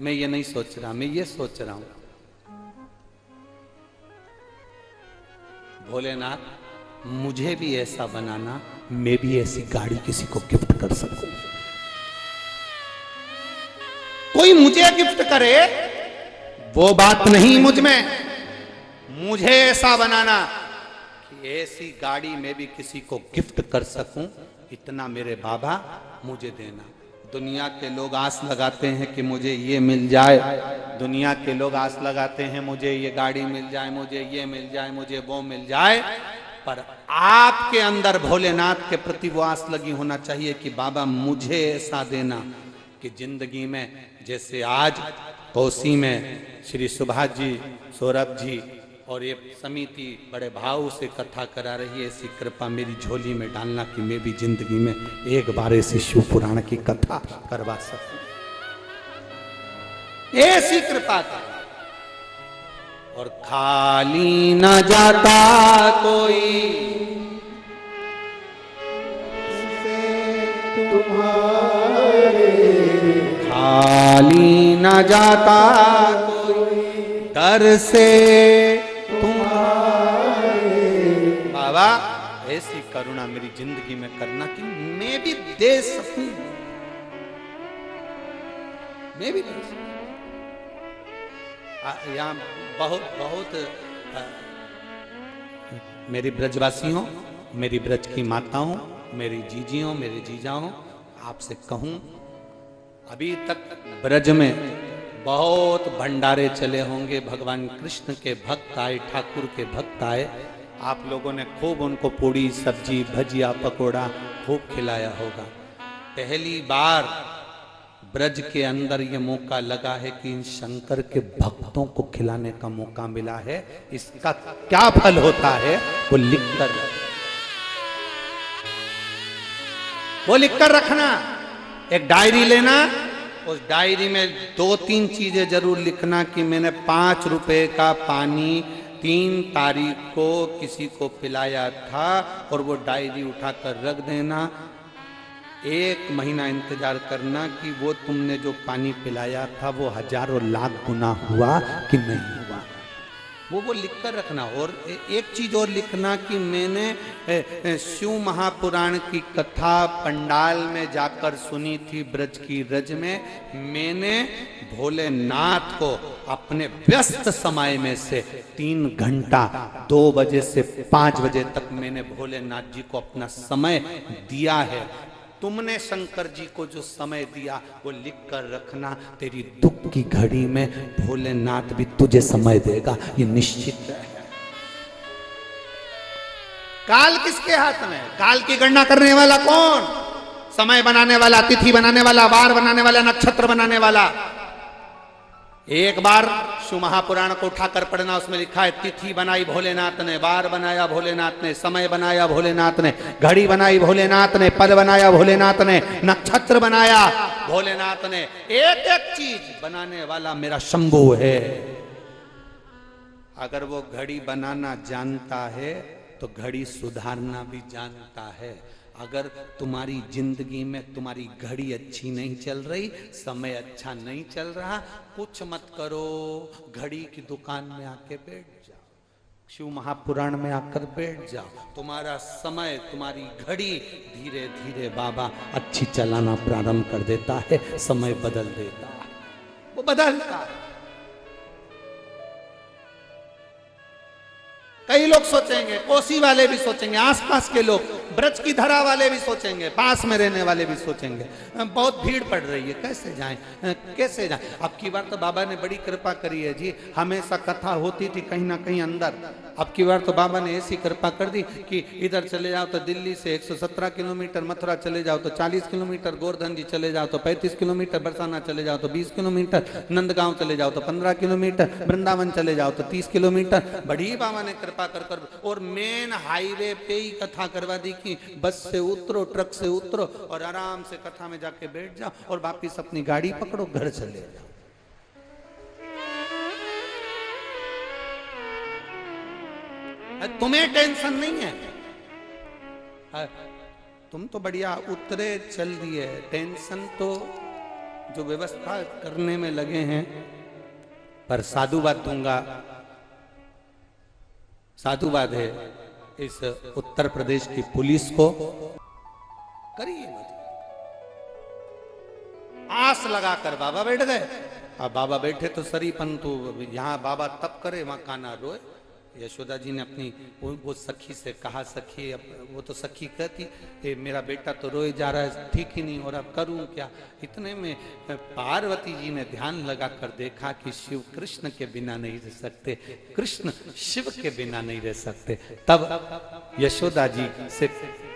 मैं ये नहीं सोच रहा, मैं ये सोच रहा हूं भोलेनाथ मुझे भी ऐसा बनाना, मैं भी ऐसी गाड़ी किसी को गिफ्ट कर सकूं। कोई मुझे गिफ्ट करे वो बात नहीं मुझ में, मुझे ऐसा बनाना कि ऐसी गाड़ी मैं भी किसी को गिफ्ट कर सकूं, इतना मेरे बाबा मुझे देना। दुनिया के लोग आस लगाते हैं कि मुझे ये मिल जाए, दुनिया के लोग आस लगाते हैं मुझे ये गाड़ी मिल जाए, मुझे ये मिल जाए, मुझे वो मिल जाए। पर आपके अंदर भोलेनाथ के प्रति वो आस लगी होना चाहिए कि बाबा मुझे ऐसा देना कि जिंदगी में, जैसे आज कोसी में श्री सुभाष जी, सौरभ जी और ये समिति बड़े भाव से कथा करा रही है, ऐसी कृपा मेरी झोली में डालना कि मैं भी जिंदगी में एक बार ऐसी शिव पुराण की कथा करवा सकूं, ऐसी कृपा कर। और खाली न जाता कोई तुम्हारे, खाली न जाता कोई दर से बाबा ऐसी करुणा मेरी जिंदगी में करना कि मैं भी दे सकूं, मैं भी दे सकूं। यहाँ बहुत बहुत मेरी ब्रजवासियों मेरी ब्रज की माताओं, मेरी जीजियों, मेरे जीजाओं, आपसे कहूं, अभी तक ब्रज में बहुत भंडारे चले होंगे, भगवान कृष्ण के भक्त आए, ठाकुर के भक्त आए, आप लोगों ने खूब उनको पूड़ी सब्जी भजिया पकोड़ा खूब खिलाया होगा। पहली बार ब्रज के अंदर ये मौका लगा है कि इन शंकर के भक्तों को खिलाने का मौका मिला है। इसका क्या फल होता है वो लिख कर रखना। एक डायरी लेना, उस डायरी में 2-3 चीजें जरूर लिखना कि मैंने 5 रुपए का पानी 3 तारीख को किसी को पिलाया था, और वो डायरी उठाकर रख देना। 1 महीना इंतजार करना कि वो तुमने जो पानी पिलाया था वो हजारों लाख गुना हुआ कि नहीं हुआ, वो लिख कर रखना। और एक चीज और लिखना कि मैंने शिव महापुराण की कथा पंडाल में जाकर सुनी थी ब्रज की रज में। मैंने भोलेनाथ को अपने व्यस्त समय में से 3 घंटा 2 बजे से 5 बजे तक मैंने भोलेनाथ जी को अपना समय दिया है। तुमने शंकर जी को जो समय दिया वो लिख कर रखना। तेरी दुख की घड़ी में भोलेनाथ भी तुझे समय देगा, ये निश्चित है। काल किसके हाथ में? काल की गणना करने वाला कौन? समय बनाने वाला, तिथि बनाने वाला, वार बनाने वाला, नक्षत्र बनाने वाला। एक बार शिव महापुराण को उठाकर पढ़ना, उसमें लिखा है तिथि बनाई भोलेनाथ ने, वार बनाया भोलेनाथ ने, समय बनाया भोलेनाथ ने, घड़ी बनाई भोलेनाथ ने, पल बनाया भोलेनाथ ने, नक्षत्र बनाया भोलेनाथ ने। एक एक चीज बनाने वाला मेरा शंभू है। अगर वो घड़ी बनाना जानता है तो घड़ी सुधारना भी जानता है। अगर तुम्हारी जिंदगी में तुम्हारी घड़ी अच्छी नहीं चल रही, समय अच्छा नहीं चल रहा, कुछ मत करो, घड़ी की दुकान में आके बैठ जाओ, शिव महापुराण में आकर बैठ जाओ। तुम्हारा समय, तुम्हारी घड़ी धीरे धीरे बाबा अच्छी चलाना प्रारंभ कर देता है, समय बदल देता है, वो बदलता है। कई लोग सोचेंगे, कोसी वाले भी सोचेंगे, आसपास के लोग, ब्रज की धरा वाले भी सोचेंगे, पास में रहने वाले भी सोचेंगे बहुत भीड़ पड़ रही है, कैसे जाएं, कैसे जाएं। अब की बार तो बाबा ने बड़ी कृपा करी है जी, हमेशा कथा होती थी कहीं ना कहीं अंदर। अब की बार तो बाबा ने ऐसी कृपा कर दी कि इधर चले जाओ तो दिल्ली से 117 किलोमीटर, मथुरा चले जाओ तो 40 किलोमीटर, गोवर्धन जी चले जाओ तो 35 किलोमीटर, बरसाना चले जाओ तो 20 किलोमीटर, नंदगांव चले जाओ तो 15 किलोमीटर, वृंदावन चले जाओ तो 30 किलोमीटर। बड़ी बाबा ने कृपा कर कर, और मेन हाईवे पे ही कथा करवा दी कि बस से उतरो, ट्रक से उतरो और आराम से कथा में जाके बैठ जाओ और वापिस अपनी गाड़ी पकड़ो, घर चले जाओ। तुम्हें टेंशन नहीं है, तुम तो बढ़िया उतरे चल दिए, टेंशन तो जो व्यवस्था करने में लगे हैं। पर साधुवाद दूंगा, साधुवाद है इस उत्तर प्रदेश की पुलिस को, करिए मत। आस लगाकर बाबा बैठ गए, अब बाबा बैठे तो सरीपन, तो यहाँ बाबा तब करे वहां कान्हा रोए। यशोदा जी ने अपनी वो सखी से कहा, सखी, वो तो सखी कहती मेरा बेटा तो रोए जा रहा है, ठीक ही नहीं हो रहा, करूं क्या। इतने में पार्वती जी ने ध्यान लगाकर देखा कि शिव कृष्ण के बिना नहीं रह सकते, कृष्ण शिव के बिना नहीं रह सकते। तब यशोदा जी से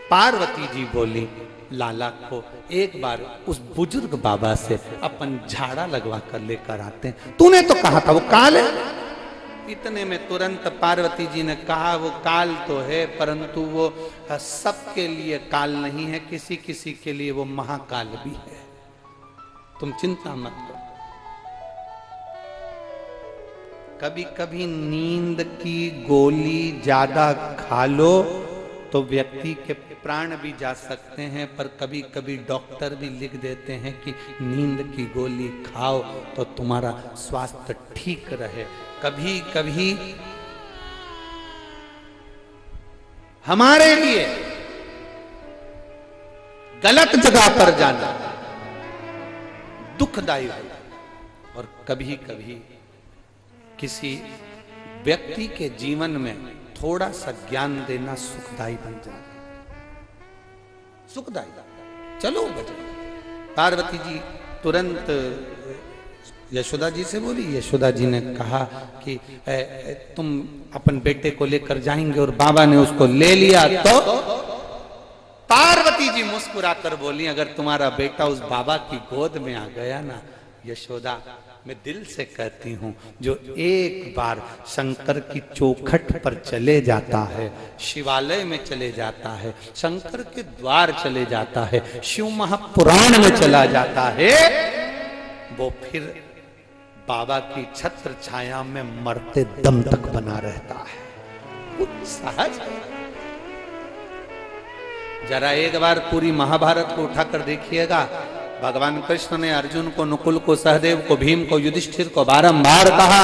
पार्वती जी बोली, लाला को एक बार उस बुजुर्ग बाबा से अपन झाड़ा लगवा कर लेकर आते हैं, तूने तो कहा था वो काल है। इतने में तुरंत पार्वती जी ने कहा, वो काल तो है परंतु वो सबके लिए काल नहीं है, किसी किसी के लिए वो महाकाल भी है, तुम चिंता मत करो। कभी कभी नींद की गोली ज्यादा खा लो तो व्यक्ति के प्राण भी जा सकते हैं, पर कभी कभी डॉक्टर भी लिख देते हैं कि नींद की गोली खाओ तो तुम्हारा स्वास्थ्य ठीक रहे। कभी कभी हमारे लिए गलत जगह पर जाना दुखदायी है, और कभी कभी किसी व्यक्ति के जीवन में थोड़ा सा ज्ञान देना सुखदाई बन जाए, सुखदाई। चलो बजे। पार्वती जी तुरंत यशोदा जी से बोली। यशोदा जी ने कहा कि तुम अपन बेटे को लेकर जाएंगे, और बाबा ने उसको ले लिया तो पार्वती जी मुस्कुराकर बोली, अगर तुम्हारा बेटा उस बाबा की गोद में आ गया ना यशोदा, मैं दिल से कहती हूं, जो एक बार शंकर की चौखट पर चले जाता है, शिवालय में चले जाता है, शंकर के द्वार चले जाता है, शिव महापुराण में चला जाता है, वो फिर बाबा की छत्र छाया में मरते दम तक बना रहता है। कुछ सहज है। जरा एक बार पूरी महाभारत को उठाकर देखिएगा। भगवान कृष्ण ने अर्जुन को, नकुल को, सहदेव को, भीम को, युधिष्ठिर को बारंबार कहा,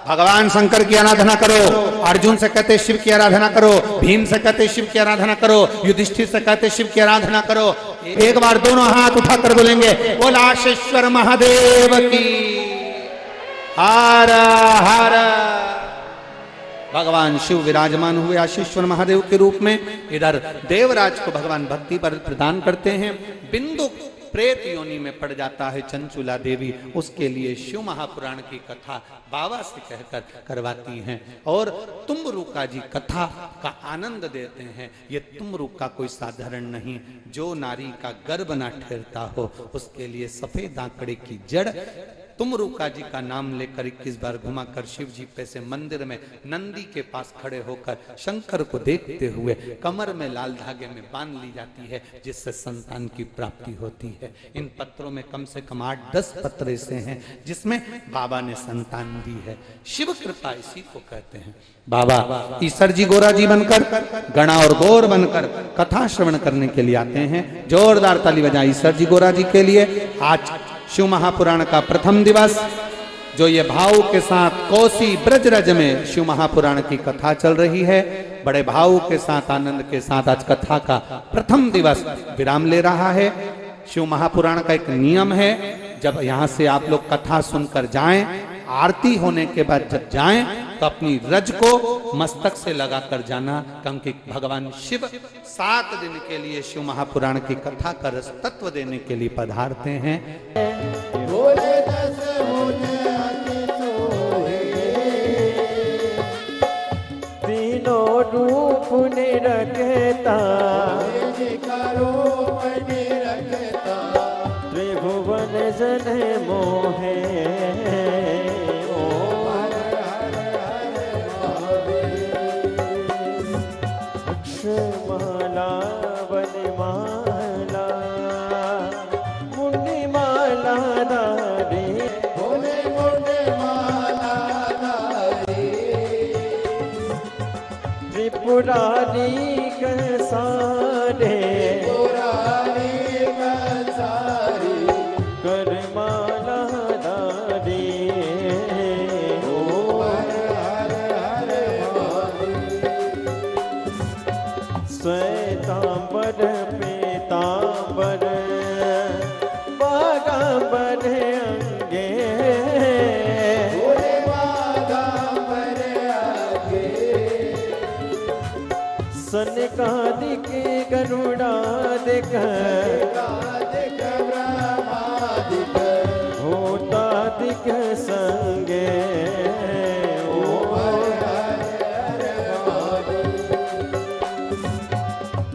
भगवान शंकर की आराधना करो। अर्जुन से कहते शिव की आराधना करो, भीम से कहते शिव की आराधना करो, युधिष्ठिर से कहते शिव की आराधना करो। एक बार दोनों हाथ उठाकर बोलेंगे, बोला आशीश्वर महादेव की हर हर। भगवान शिव विराजमान हुए आशीश्वर महादेव के रूप में। इधर देवराज को भगवान भक्ति पर प्रदान करते हैं। बिंदु प्रेत योनि में पड़ जाता है चंचुला देवी, उसके लिए शिव महापुराण की कथा बाबा से कहकर करवाती हैं। और तुमरुका जी कथा का आनंद देते हैं। ये तुमरुका कोई साधारण नहीं, जो नारी का गर्भ ना ठहरता हो उसके लिए सफेद आंकड़े की जड़। तुमरुका जी का नाम लेकर 21 बार घुमाकर शिव जी पैसे मंदिर में नंदी के पास खड़े होकर शंकर को देखते हुए कमर में लाल धागे में बांध ली जाती है, जिससे संतान की प्राप्ति होती है। इन पत्रों में कम से कम 8-10 पत्र ऐसे हैं जिसमें बाबा ने संतान दी है। शिव कृपा इसी को कहते हैं। बाबा ईसर जी गोरा जी बनकर, गणा और गौर बनकर कथा श्रवण करने के लिए आते हैं। जोरदार ताली बजाएं ईसर जी गोरा जी के लिए। आज शिव महापुराण का प्रथम दिवस, जो ये भाव के साथ कोसी ब्रजरज में शिव महापुराण की कथा चल रही है, बड़े भाव के साथ आनंद के साथ आज कथा का प्रथम दिवस विराम ले रहा है। शिव महापुराण का एक नियम है, जब यहाँ से आप लोग कथा सुनकर जाएं, आरती होने के बाद जब जाएं तो अपनी रज को मस्तक से लगाकर जाना, क्योंकि भगवान शिव 7 दिन के लिए शिव महापुराण की कथा का रस तत्व देने के लिए पधारते हैं। तीनों रूप निरखता, त्रिभुवन जन मोहे। माला वनमाला मुंडी माला दारी, बोले मुंडे माला दारी, त्रिपुरारी कंसारे, पुरारी कंसारी, कर माला दारी। श्वेतांबर पीतांबर बागांबर अंगे, बोले बागांबर आगे, सनकादिक गरुड़ादिक, कादिक ब्रह्मादिक, भूतादिक संगे।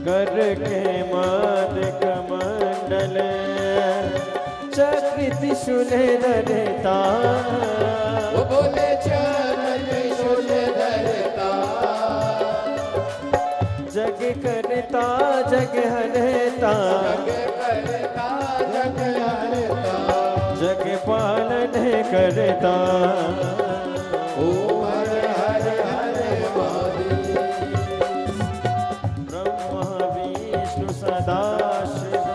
कर के मादक मंडल चक्र त्रिशूल धरता, वो बोले चरण त्रिशूल धरता, जग करता जग हरता, जग करता जग हरता, जग पालन करता। ओम हर हर हर महादेव। ब्रह्मा विष्णु सदा शिव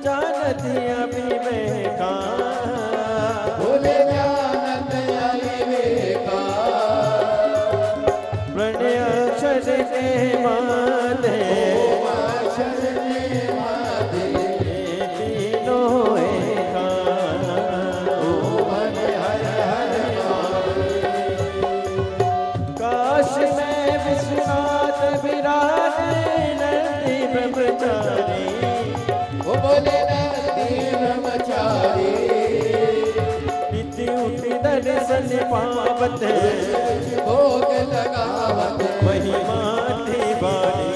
जानती अभिवेका, बोले जानत अविवेका, प्रणय अक्षर के मादे, अक्षर ने मादे, तीनों एका। ओम हर हर हर महादेव। दर्शन पावत भोग लगावत महिमा दीवानी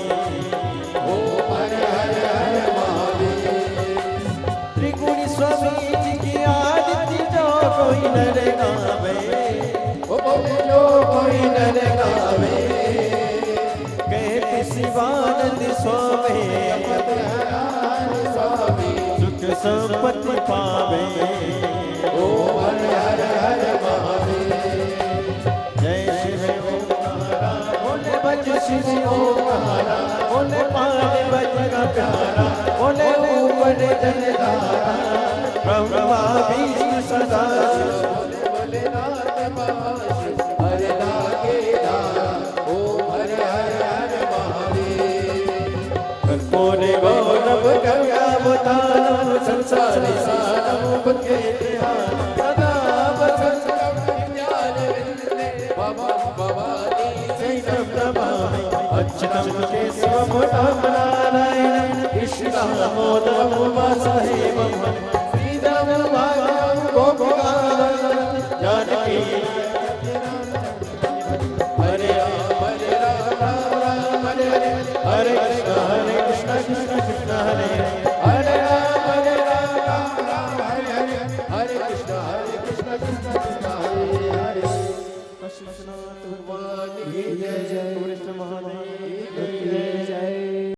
ओम हर हर हर महादेव त्रिगुणी स्वामी जी की आरती जो कोई नर गावे ओ बोले जो कोई नर गावे कहते शिवानंद स्वामी सुख संपत्ति पावे ओम हर हर हर महादेव जय शिव ओंकारा बोले बज शिव ओंकारा बोले पाले बज का प्यारा बोले ऊपर जलधारा ब्रह्मा विष्णु सदा बोले भोलेनाथ महाशिव हर नागे धारा ओम हर हर हर महादेव कर्पूरे गौरव गंगावतारम संसारी सारम बुद्धे ध्यान सदा वसंतम ज्ञान विंदे भवं भवानी सैनं नमामि अच्युतं केशवं राम नारायणं कृष्णं दामोदरं वासुदेवं